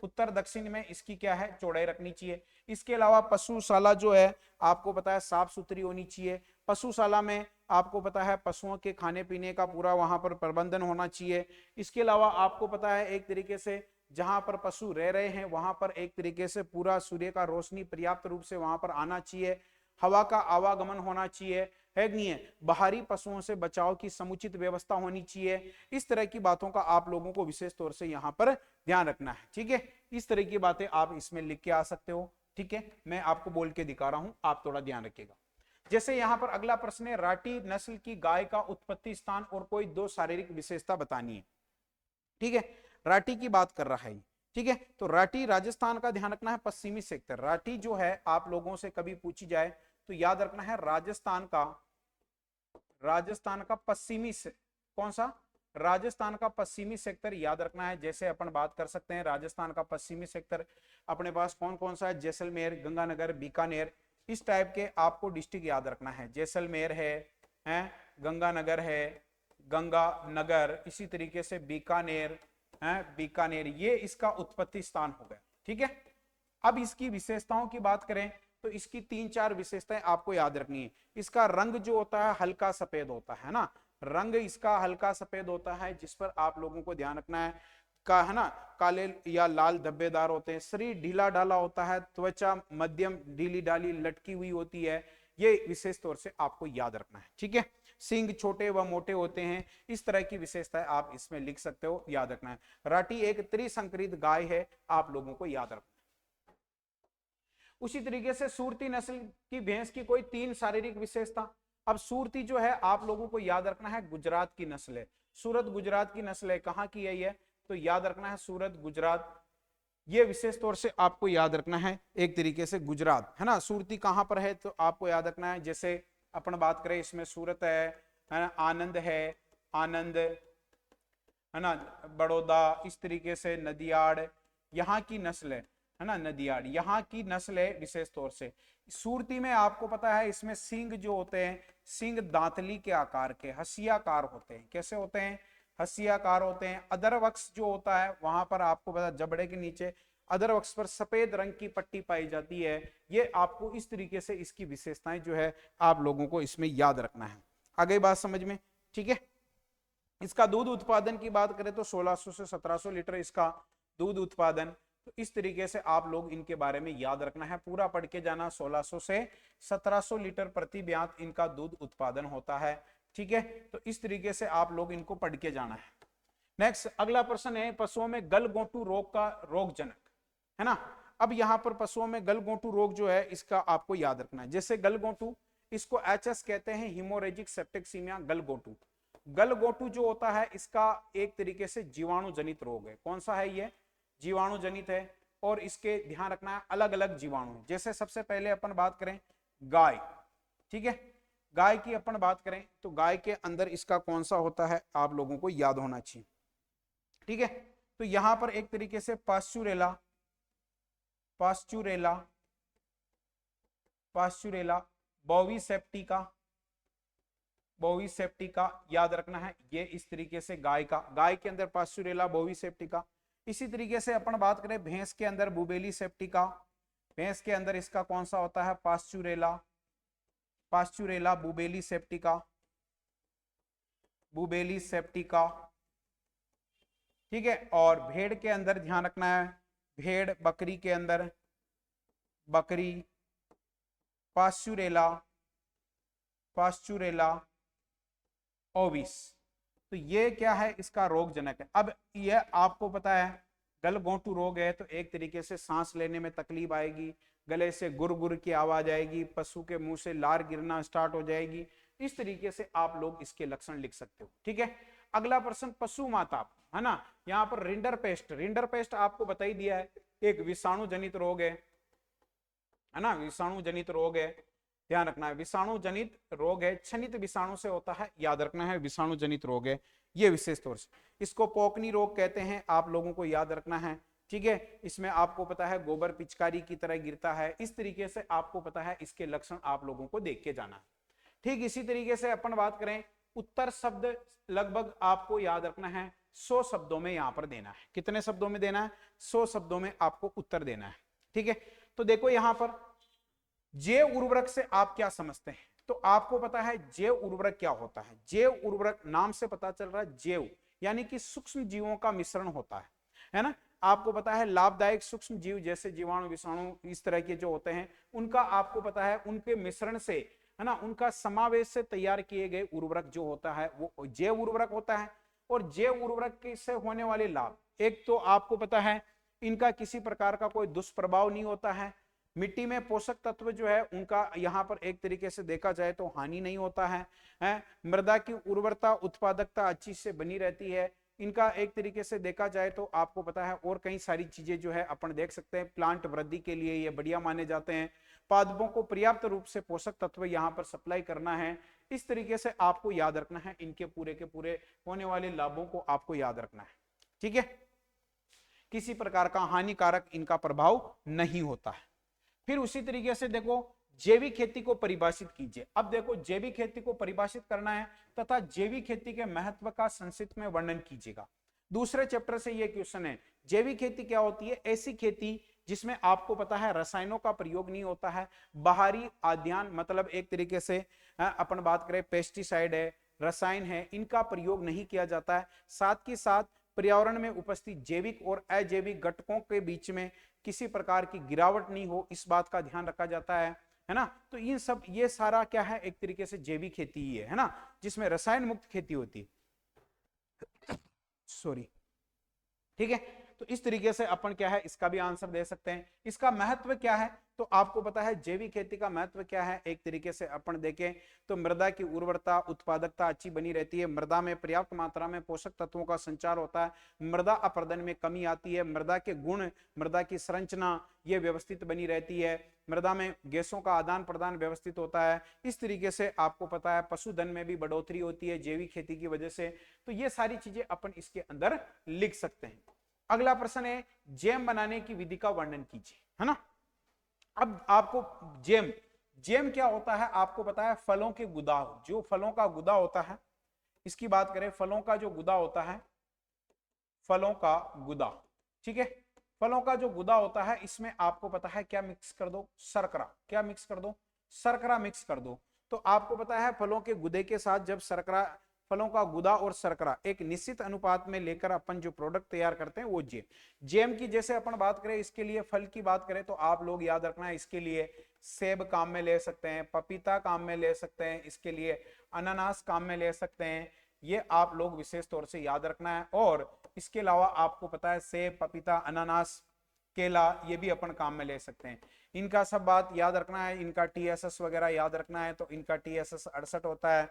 उत्तर दक्षिण में इसकी क्या है, चौड़ाई रखनी चाहिए। इसके अलावा पशुशाला जो है आपको पता है साफ सुथरी होनी चाहिए। पशुशाला में आपको पता है पशुओं के खाने पीने का पूरा वहां पर प्रबंधन होना चाहिए। इसके अलावा आपको पता है एक तरीके से जहां पर पशु रह रहे हैं वहां पर एक तरीके से पूरा सूर्य का रोशनी पर्याप्त रूप से वहां पर आना चाहिए, हवा का आवागमन होना चाहिए, है नहीं है, बाहरी पशुओं से बचाव की समुचित व्यवस्था होनी चाहिए। इस तरह की बातों का आप लोगों को विशेष तौर से यहाँ पर ध्यान रखना है, ठीक है। इस तरह की बातें आप इसमें लिख के आ सकते हो, ठीक है, मैं आपको बोल के दिखा रहा हूं, आप थोड़ा ध्यान रखिएगा। जैसे यहाँ पर अगला प्रश्न है राठी नस्ल की गाय का उत्पत्ति स्थान और कोई 2 शारीरिक विशेषता बतानी है, ठीक है, राठी की बात कर रहा है, ठीक है। तो राठी राजस्थान का ध्यान रखना है, पश्चिमी सेक्टर। राठी जो है आप लोगों से कभी पूछी जाए तो याद रखना है राजस्थान का पश्चिमी से कौन सा, राजस्थान का पश्चिमी सेक्टर याद रखना है। जैसे अपन बात कर सकते हैं राजस्थान का पश्चिमी सेक्टर अपने पास कौन कौन सा है, जैसलमेर, गंगानगर, बीकानेर, इस टाइप के आपको डिस्ट्रिक्ट याद रखना है। जैसलमेर है, गंगानगर है, गंगानगर, इसी तरीके से बीकानेर है, बीकानेर, ये इसका उत्पत्ति स्थान हो गया, ठीक है। अब इसकी विशेषताओं की बात करें तो इसकी 3-4 विशेषताएं आपको याद रखनी है। इसका रंग जो होता है हल्का सफेद होता है ना, रंग इसका हल्का सफेद होता है, जिस पर आप लोगों को ध्यान रखना है का, है ना, काले या लाल धब्बेदार होते हैं। शरीर ढीला ढाला होता है, त्वचा मध्यम ढीली ढाली लटकी हुई होती है, ये विशेष तौर से आपको याद रखना है, ठीक है। सींग छोटे व मोटे होते हैं, इस तरह की विशेषताएं आप इसमें लिख सकते हो, याद रखना है। राठी एक त्रिसंकरित गाय है, आप लोगों को याद रखना है। उसी तरीके से सूरती नस्ल की भैंस की कोई 3 शारीरिक विशेषता। अब सूरती जो है आप लोगों को याद रखना है गुजरात की नस्ल है, सूरत गुजरात की नस्ल है। कहां की है ये, तो याद रखना है सूरत गुजरात, ये विशेष तौर से आपको याद रखना है एक तरीके से गुजरात, है ना। सूरती कहां पर है तो आपको याद रखना है, जैसे अपन बात करें इसमें सूरत है ना, आनंद है, आनंद, है ना, बड़ौदा, इस तरीके से नदियाड़ यहाँ की नस्ल है ना, नदियाड़ यहाँ की नस्ल है विशेष तौर से। सूरती में आपको पता है इसमें सींग जो होते हैं, सींग दांतली के आकार के हसियाकार होते हैं। कैसे होते हैं, हंसियाकार होते हैं। अधर वक्ष जो होता है वहां पर आपको पता जबड़े के नीचे अधर वक्ष पर सफेद रंग की पट्टी पाई जाती है। ये आपको इस तरीके से इसकी विशेषताएं जो है आप लोगों को इसमें याद रखना है। आ गई बात समझ में? ठीक है। इसका दूध उत्पादन की बात करें तो 1600 से 1700 लीटर इसका दूध उत्पादन। तो इस तरीके से आप लोग इनके बारे में याद रखना है, पूरा पढ़ के जाना। 1600 से 1700 लीटर प्रति ब्यात इनका दूध उत्पादन होता है। ठीक है, तो इस तरीके से आप लोग इनको पढ़ के जाना है। नेक्स्ट अगला प्रश्न है पशुओं में गलघोंटू रोग का रोगजनक, है ना। अब यहां पर पशुओं में गलघोंटू रोग जो है इसका आपको याद रखना है। जैसे गलघोंटू, इसको एचएस कहते हैं, हिमोरेजिक सेप्टिकसीमिया गलघोंटू। गलघोंटू जो होता है इसका एक तरीके से जीवाणु जनित रोग है। कौन सा है ये? जीवाणु जनित है। और इसके ध्यान रखना है अलग अलग जीवाणु। जैसे सबसे पहले अपन बात करें गाय, ठीक है, गाय की अपन बात करें तो गाय के अंदर इसका कौन सा होता है आप लोगों को याद होना चाहिए। ठीक है, तो यहां पर एक तरीके से पास्चुरेला, पास्चुरेला, पास्चुरेला, बोविसेप्टिका, बोविसेप्टिका याद रखना है। ये इस तरीके से गाय का, गाय के अंदर पास्चुरेला, बोविसेप्टिका। इसी तरीके से अपन बात करें भैंस के अंदर बुबेली सेप्टिका, भैंस के अंदर इसका कौन सा होता है? पास्चुरेला, पास्चुरेला, बुबेली सेप्टिका, बुबेली सेप्टिका। ठीक है, और भेड़ के अंदर ध्यान रखना है, भेड़ बकरी के अंदर बकरी, पास्चुरेला, पास्चुरेला ओविस। तो ये क्या है? इसका रोगजनक है। अब ये आपको पता है गलघोंटू रोग है तो एक तरीके से सांस लेने में तकलीफ आएगी, गले से गुर की आवाज आएगी, पशु के मुंह से लार गिरना स्टार्ट हो जाएगी। इस तरीके से आप लोग इसके लक्षण लिख सकते हो। ठीक है, अगला प्रश्न पशु माता, है ना। यहाँ पर रिंडर पेस्ट, रिंडर पेस्ट आपको बता ही दिया है, एक विषाणु जनित रोग है ना, विषाणु जनित रोग है। ध्यान रखना है विषाणु जनित रोग है, क्षनित विषाणु से होता है, याद रखना है विषाणु जनित रोग है ये विशेष तौर से। इसको पोकनी रोग कहते हैं, आप लोगों को याद रखना है। ठीक है, इसमें आपको पता है गोबर पिचकारी की तरह गिरता है। इस तरीके से आपको पता है इसके लक्षण आप लोगों को देख के जाना है। ठीक इसी तरीके से अपन बात करें उत्तर शब्द, लगभग आपको याद रखना है 100 शब्दों में यहां पर देना है। कितने शब्दों में देना है? 100 शब्दों में आपको उत्तर देना है। ठीक है, तो देखो यहां पर जैव उर्वरक से आप क्या समझते हैं? तो आपको पता है जैव उर्वरक क्या होता है। जैव उर्वरक नाम से पता चल रहा है, जैव यानी कि सूक्ष्म जीवों का मिश्रण होता है ना। आपको पता है लाभदायक सूक्ष्म जीव जैसे जीवाणु, विषाणु, इस तरह के जो होते हैं उनका आपको पता है उनके मिश्रण से, है ना, उनका समावेश से तैयार किए गए उर्वरक जो होता है वो जैव उर्वरक होता है। और जैव उर्वरक से होने वाले लाभ, एक तो आपको पता है इनका किसी प्रकार का कोई दुष्प्रभाव नहीं होता है। मिट्टी में पोषक तत्व जो है उनका यहाँ पर एक तरीके से देखा जाए तो हानि नहीं होता है। मृदा की उर्वरता, उत्पादकता अच्छी से बनी रहती है। इनका एक तरीके से देखा जाए तो आपको पता है और कई सारी चीजें जो है अपन देख सकते हैं, प्लांट वृद्धि के लिए ये बढ़िया माने जाते हैं। पादपों को पर्याप्त रूप से पोषक तत्व यहाँ पर सप्लाई करना है। इस तरीके से आपको याद रखना है, इनके पूरे के पूरे होने वाले लाभों को आपको याद रखना है। ठीक है, किसी प्रकार का हानिकारक इनका प्रभाव नहीं होता है। फिर उसी तरीके से देखो जैविक खेती को परिभाषित कीजिए। अब देखो जैविक खेती को परिभाषित करना है तथा जैविक खेती के महत्व का संक्षिप्त में वर्णन कीजिएगा। दूसरे चैप्टर से ये क्वेश्चन है। जैविक खेती क्या होती है? ऐसी खेती जिसमें आपको पता है रसायनों का प्रयोग नहीं होता है, बाहरी आद्यान मतलब एक तरीके से अपन बात करें पेस्टिसाइड है, रसायन है, इनका प्रयोग नहीं किया जाता है। साथ के साथ पर्यावरण में उपस्थित जैविक और अजैविक घटकों के बीच में किसी प्रकार की गिरावट नहीं हो, इस बात का ध्यान रखा जाता है ना। तो इन सब ये सारा क्या है? एक तरीके से जैविक खेती ही है ना, जिसमें रसायन मुक्त खेती होती है। सॉरी, ठीक है, तो इस तरीके से अपन क्या है इसका भी आंसर दे सकते हैं। इसका महत्व क्या है? तो आपको पता है जैविक खेती का महत्व क्या है, एक तरीके से अपन देखें तो मृदा की उर्वरता, उत्पादकता अच्छी बनी रहती है, मृदा में पर्याप्त मात्रा में पोषक तत्वों का संचार होता है, मृदा अपरदन में कमी आती है, मृदा के गुण, मृदा की संरचना ये व्यवस्थित बनी रहती है, मृदा में गैसों का आदान प्रदान व्यवस्थित होता है। इस तरीके से आपको पता है पशुधन में भी बढ़ोतरी होती है जैविक खेती की वजह से। तो ये सारी चीजें अपन इसके अंदर लिख सकते हैं। अगला प्रश्न है जैम बनाने की विधि का वर्णन कीजिए, है ना। अब आपको जैम, जैम क्या होता है आपको पता है? फलों के गुदा, जो फलों का गुदा होता है इसकी बात करें, फलों का जो गुदा होता है, फलों का गुदा, ठीक है, फलों का जो गुदा होता है इसमें आपको पता है क्या मिक्स कर दो, शर्करा, क्या मिक्स कर दो, शर्करा मिक्स कर दो। तो आपको पता है फलों के गुदे के साथ जब शर्करा, फलों का गुदा और शर्करा एक निश्चित अनुपात में लेकर अपन जो प्रोडक्ट तैयार करते हैं वो जेम, जेम की जैसे अपन बात करें, इसके लिए फल की बात करें तो आप लोग याद रखना है, इसके लिए सेब काम में ले सकते हैं, पपीता काम में ले सकते हैं, इसके लिए अनानास काम में ले सकते हैं, ये आप लोग विशेष तौर से याद रखना है। और इसके अलावा आपको पता है सेब, पपीता, अनानास, केला, ये भी अपन काम में ले सकते हैं। इनका सब बात याद रखना है, इनका TSS वगैरह याद रखना है, तो इनका TSS 68 होता है,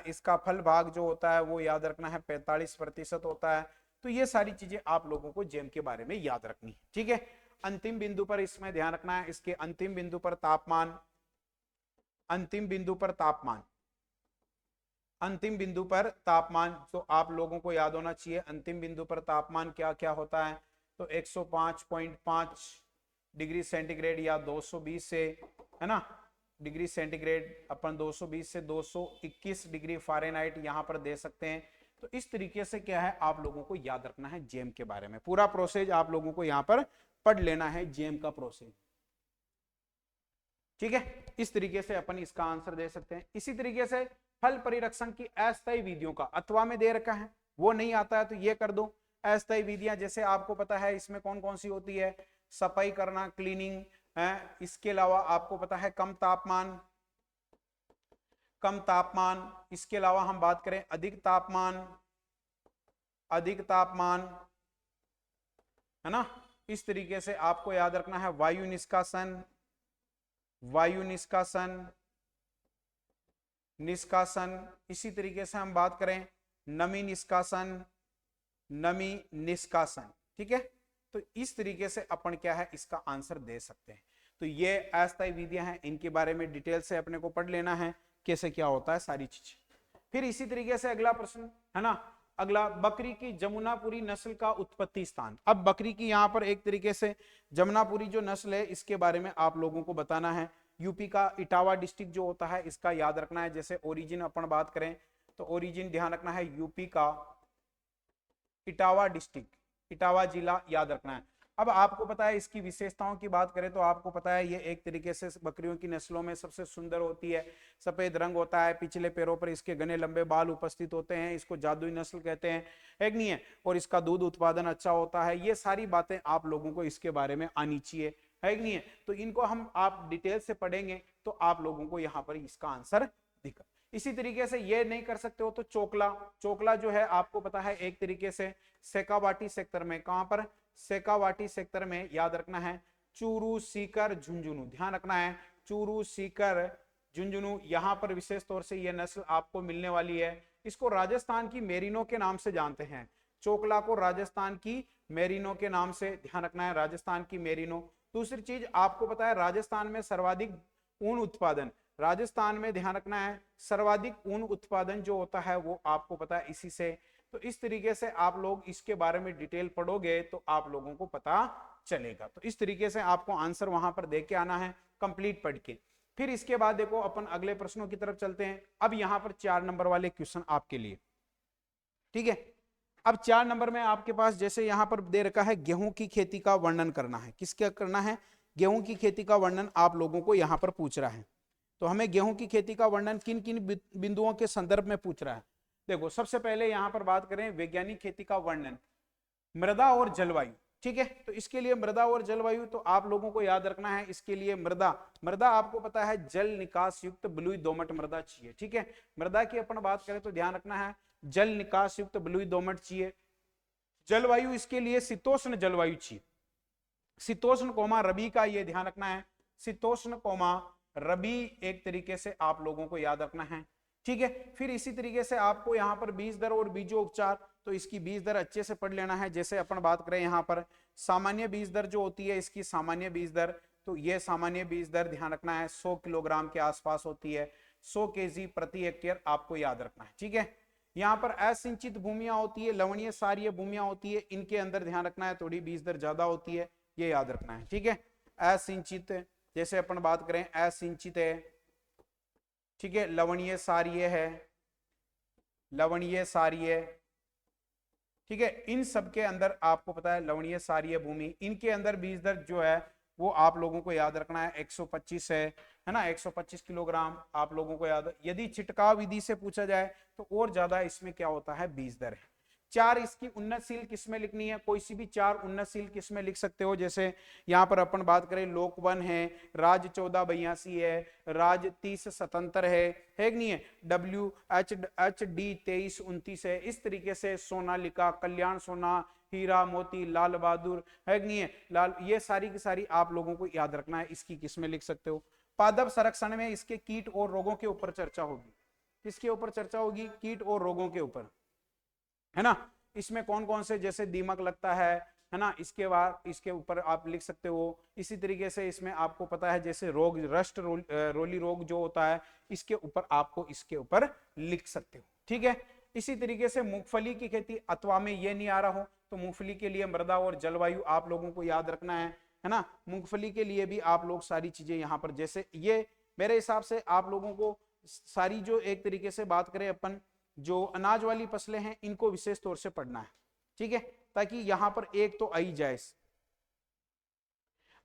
इसका फल भाग जो होता है वो याद रखना है 45% होता है। तो ये सारी चीजें आप लोगों को जेम के बारे में याद रखनी है, ठीक है। अंतिम बिंदु पर इसमें ध्यान रखना है, इसके अंतिम बिंदु पर तापमान, अंतिम बिंदु पर तापमान, अंतिम बिंदु पर तापमान, तो आप लोगों को याद होना चाहिए अंतिम बिंदु पर तापमान क्या क्या होता है। तो 105.5 डिग्री सेंटीग्रेड या 220 से, है ना, डिग्री सेंटीग्रेड अपन 220 से 221 डिग्री फ़ारेनहाइट यहां पर दे सकते हैं। तो इस तरीके से क्या है आप लोगों को याद रखना है जेम के बारे में, पूरा प्रोसेस आप लोगों को यहां पर पढ़ लेना है जेम का प्रोसेस, ठीक है। इस तरीके से अपन इसका आंसर दे सकते हैं। इसी तरीके से फल परिरक्षण की अस्थायी विधियों का अथवा में दे रखा है, वो नहीं आता है तो ये कर दो। अस्थायी विधियां जैसे आपको पता है इसमें कौन कौन सी होती है, सफाई करना, क्लीनिंग है, इसके अलावा आपको पता है कम तापमान, कम तापमान, इसके अलावा हम बात करें अधिक तापमान, अधिक तापमान, है ना। इस तरीके से आपको याद रखना है वायु निष्कासन, वायु निष्कासन, निष्कासन। इसी तरीके से हम बात करें नमी निष्कासन, नमी निष्कासन, ठीक है। तो इस तरीके से अपन क्या है इसका आंसर दे सकते हैं। तो ये अस्थायी विधियां हैं, इनके बारे में डिटेल से अपने को पढ़ लेना है कैसे क्या होता है सारी चीज। फिर इसी तरीके से अगला प्रश्न है ना, अगला बकरी की जमुनापुरी नस्ल का उत्पत्ति स्थान। अब बकरी की यहाँ पर एक तरीके से जमुनापुरी जो नस्ल है इसके बारे में आप लोगों को बताना है। यूपी का इटावा डिस्ट्रिक्ट जो होता है इसका याद रखना है। जैसे ओरिजिन अपन बात करें तो ओरिजिन ध्यान रखना है यूपी का इटावा डिस्ट्रिक्ट, इटावा जिला याद रखना है। अब आपको पता है इसकी विशेषताओं की बात करें तो आपको पता है ये एक तरीके से बकरियों की नस्लों में सबसे सुंदर होती है, सफेद रंग होता है, पिछले पैरों पर इसके घने लंबे बाल उपस्थित होते हैं, इसको जादुई नस्ल कहते हैं, है कि नहीं है, और इसका दूध उत्पादन अच्छा होता है। ये सारी बातें आप लोगों को इसके बारे में आनी चाहिए, है कि नहीं है। तो इनको हम आप डिटेल से पढ़ेंगे तो आप लोगों को यहाँ पर इसका आंसर दिखा। इसी तरीके से ये नहीं कर सकते हो तो चोकला, चोकला जो है आपको पता है एक तरीके से शेखावाटी सेक्टर में, कहां पर, शेखावाटी सेक्टर में याद रखना है चूरू, सीकर, झुंझुनू, ध्यान रखना है चूरू, सीकर, झुंझुनू, यहां पर विशेष तौर से यह नस्ल आपको मिलने वाली है। इसको राजस्थान की मेरिनो के नाम से जानते हैं, चोकला को राजस्थान की मेरिनो के नाम से ध्यान रखना है, राजस्थान की मेरिनो। दूसरी चीज आपको पता है राजस्थान में सर्वाधिक ऊन उत्पादन, राजस्थान में ध्यान रखना है सर्वाधिक ऊन उत्पादन जो होता है वो आपको पता है इसी से। तो इस तरीके से आप लोग इसके बारे में डिटेल पढ़ोगे तो आप लोगों को पता चलेगा। तो इस तरीके से आपको आंसर वहां पर देख के आना है कंप्लीट पढ़ के। फिर इसके बाद देखो अपन अगले प्रश्नों की तरफ चलते हैं। अब यहां पर 4 नंबर वाले क्वेश्चन आपके लिए, ठीक है। अब 4 नंबर में आपके पास जैसे यहां पर दे रखा है गेहूं की खेती का वर्णन करना है, किसका करना है, गेहूं की खेती का वर्णन आप लोगों को यहां पर पूछ रहा है। तो हमें गेहूं की खेती का वर्णन किन किन बिंदुओं के संदर्भ में पूछ रहा है। देखो सबसे पहले यहां पर बात करें वैज्ञानिक खेती का वर्णन, मृदा और जलवायु, ठीक है। तो इसके लिए मृदा और जलवायु तो आप लोगों को याद रखना है, इसके लिए मृदा, मृदा आपको पता है जल निकास युक्त बलुई दोमट मृदा चाहिए, ठीक है। मृदा की अपन बात करें तो ध्यान रखना है जल निकास युक्त बलुई दोमट चाहिए। जलवायु इसके लिए शीतोष्ण जलवायु चाहिए, शीतोष्ण कोमा रबी का ये ध्यान रखना है, शीतोष्ण कोमा रबी एक तरीके से आप लोगों को याद रखना है, ठीक है। फिर इसी तरीके से आपको यहाँ पर बीज दर और बीजोपचार, तो इसकी बीज दर अच्छे से पढ़ लेना है। जैसे अपन बात करें यहाँ पर सामान्य बीज दर जो होती है, इसकी सामान्य बीज दर, तो ये सामान्य बीज दर ध्यान रखना है 100 किलोग्राम के आसपास होती है, 100 केजी प्रति हेक्टेयर आपको याद रखना है, ठीक है। यहाँ पर असिंचित भूमियां होती है, लवणीय सारीय भूमियां होती है, इनके अंदर ध्यान रखना है थोड़ी बीज दर ज्यादा होती है, ये याद रखना है, ठीक है। असिंचित जैसे अपन बात करें असिंचित है, ठीक है, लवणीय सारीय है, लवणीय क्षारीय, ठीक है, इन सब के अंदर आपको पता है लवणीय क्षारीय भूमि, इनके अंदर बीज दर जो है वो आप लोगों को याद रखना है 125 है ना, 125 किलोग्राम आप लोगों को याद। यदि छिटकाव विधि से पूछा जाए तो और ज्यादा इसमें क्या होता है, बीज दर है। 4 इसकी उन्नतशील किस्में लिखनी है, कोई सी भी 4 उन्नतशील किस्में लिख सकते हो। जैसे यहाँ पर अपन बात करें लोक 1 है, राज 1482 है, राज 30 स्वतंत्र है कि नहीं है, WHD 2329 है। इस तरीके से सोनालिका, कल्याण सोना, हीरा मोती, लाल बहादुर है कि नहीं है, लाल, ये सारी की सारी आप लोगों को याद रखना है, इसकी किस्में लिख सकते हो। पादप संरक्षण में इसके कीट और रोगों के ऊपर चर्चा होगी। किसके ऊपर चर्चा होगी, कीट और रोगों के ऊपर, है ना। इसमें कौन कौन से, जैसे दीमक लगता है ना, इसके बाद इसके ऊपर आप लिख सकते हो। इसी तरीके से इसमें आपको पता है जैसे रोग रस्ट रोली रोग जो होता है, इसके ऊपर आपको इसके ऊपर लिख सकते हो, ठीक है। इसी तरीके से मूंगफली की खेती, अथवा में ये नहीं आ रहा हो तो मूंगफली के लिए मृदा और जलवायु आप लोगों को याद रखना है ना। मूंगफली के लिए भी आप लोग सारी चीजें यहाँ पर, जैसे ये मेरे हिसाब से आप लोगों को सारी जो एक तरीके से बात करें अपन, जो अनाज वाली फसलें हैं इनको विशेष तौर से पढ़ना है, ठीक है, ताकि यहां पर एक तो आई जाए,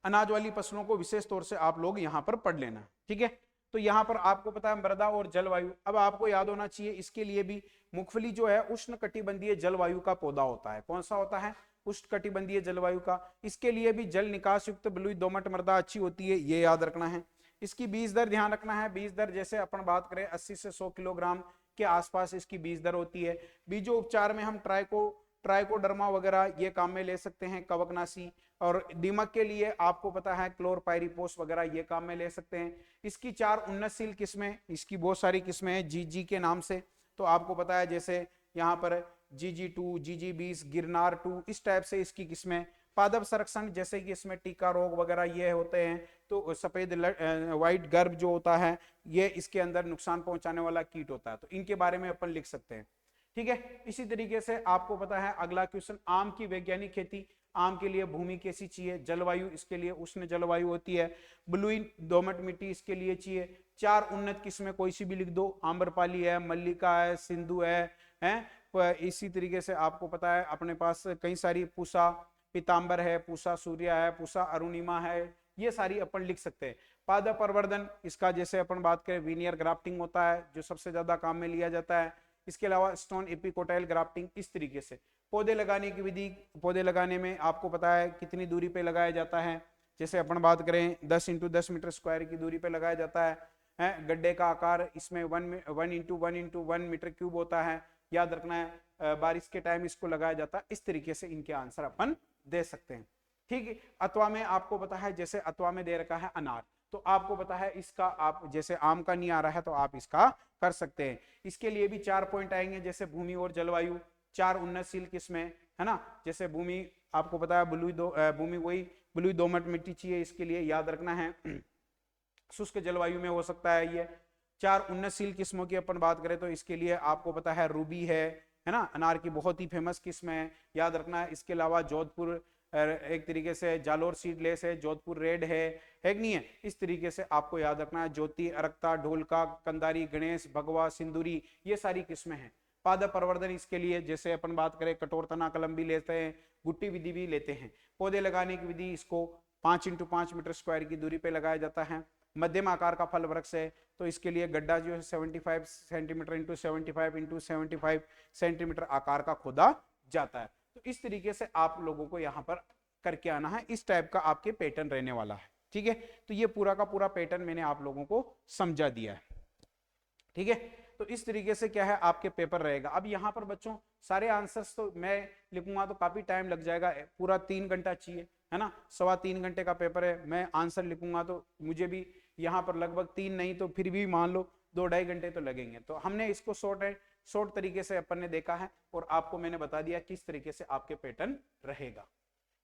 अनाज वाली फसलों को विशेष तौर से आप लोग यहां पर पढ़ लेना, ठीक है। तो यहां पर आपको पता है मृदा और जलवायु, अब आपको याद होना चाहिए इसके लिए भी, मूंगफली जो है उष्ण कटिबंधीय जलवायु का पौधा होता है। कौन सा होता है, उष्ण कटिबंधीय जलवायु का। इसके लिए भी जल निकास युक्त बलुई दोमट मृदा अच्छी होती है, ये याद रखना है। इसकी बीज दर ध्यान रखना है, बीज दर जैसे अपन बात करें 80 से 100 किलोग्राम के आसपास इसकी बीज दर होती है। बीजो उपचार में हम ट्राइकोडर्मा वगैरह ये काम में ले सकते हैं, कवकनाशी, और दीमक के लिए आपको पता है क्लोरपाइरिपोस वगैरह ये काम में ले सकते हैं। इसकी 4 उन्नतशील किस्में, इसकी बहुत सारी किस्में हैं GG के नाम से, तो आपको पता है जैसे यहाँ पर GG2, GG20, गिरनार 2, इस टाइप से इसकी किस्में। पादप संरक्षण जैसे कि इसमें टीका रोग वगैरह ये होते हैं, तो सफेद व्हाइट गर्भ जो होता है ये इसके अंदर नुकसान पहुंचाने वाला कीट होता है, तो इनके बारे में अपन लिख सकते हैं, ठीक है। इसी तरीके से आपको पता है अगला क्वेश्चन, आम की वैज्ञानिक खेती। आम के लिए भूमि कैसी चाहिए, जलवायु इसके लिए उष्ण जलवायु होती है। बलुई दोमट मिट्टी इसके लिए चाहिए। 4 उन्नत किस्में कोई सी भी लिख दो, आम्रपाली है, मल्लिका है, सिंधु है। इसी तरीके से आपको पता है अपने पास कई सारी, पूसा पीताम्बर है, पूसा सूर्या है, पूसा अरुणिमा है, ये सारी अपन लिख सकते हैं। पादप प्रवर्धन इसका जैसे अपन बात करें वीनियर ग्राफ्टिंग होता है जो सबसे ज्यादा काम में लिया जाता है। इसके अलावा स्टोन एपिकोटाइल ग्राफ्टिंग, इस तरीके से। पौधे लगाने की विधि, पौधे लगाने में आपको पता है कितनी दूरी पे लगाया जाता है, जैसे अपन बात करें 10 × 10 मीटर स्क्वायर की दूरी पे लगाया जाता है। गड्ढे का आकार इसमें 1 × 1 × 1 मीटर क्यूब होता है, याद रखना है। बारिश के टाइम इसको लगाया जाता है। इस तरीके से इनके आंसर अपन दे सकते हैं, ठीक है। अथवा में आपको पता है जैसे अथवा में दे रखा है अनार, तो आपको पता है इसका, आप जैसे आम का नहीं आ रहा है तो आप इसका कर सकते हैं। इसके लिए भी 4 पॉइंट आएंगे, जैसे भूमि और जलवायु, 4 उन्नतशील किस्में, है ना। जैसे भूमि आपको पता है भूमि वही बलुई दोमट मिट्टी चाहिए, इसके लिए याद रखना है शुष्क जलवायु में हो सकता है ये। 4 उन्नतशील किस्मों की अपन बात करें तो इसके लिए आपको पता है रूबी है ना, अनार की बहुत ही फेमस किस्म है, याद रखना है। इसके अलावा जोधपुर एक तरीके से जालोर सीडलेस है, जोधपुर रेड है कि नहीं है। इस तरीके से आपको याद रखना है ज्योति, अरक्ता, ढोलका, कंदारी, गणेश, भगवा, सिंदूरी, ये सारी किस्में हैं। पादप प्रवर्धन इसके लिए जैसे अपन बात करें कठोर तना कलम भी लेते हैं, गुट्टी विधि भी लेते हैं। पौधे लगाने की विधि, इसको 5 × 5 मीटर स्क्वायर की दूरी पे लगाया जाता है। मध्यम आकार का फल वृक्ष है, तो इसके लिए गड्ढा जो है 75 सेंटीमीटर × 75 × 75 सेंटीमीटर आकार का खोदा जाता है। तो इस तरीके से आप लोगों को यहाँ पर करके आना है, इस टाइप का आपके पैटर्न रहने वाला है, ठीक है। तो ये पूरा का पूरा पैटर्न मैंने आप लोगों को समझा दिया है, ठीक है। तो इस तरीके से क्या है आपके पेपर रहेगा। अब यहाँ पर बच्चों सारे आंसर्स तो मैं लिखूंगा तो काफी टाइम लग जाएगा, पूरा 3 घंटा चाहिए, है ना। 3.25 घंटे का पेपर है, मैं आंसर लिखूंगा तो मुझे भी यहाँ पर लगभग 3 नहीं तो फिर भी मान लो 2-2.5 घंटे तो लगेंगे। तो हमने इसको शॉर्ट तरीके से अपन ने देखा है और आपको मैंने बता दिया किस तरीके से आपके पैटर्न रहेगा,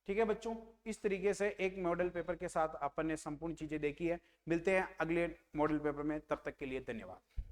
ठीक है बच्चों। इस तरीके से एक मॉडल पेपर के साथ अपन ने संपूर्ण चीजें देखी है। मिलते हैं अगले मॉडल पेपर में, तब तक के लिए धन्यवाद।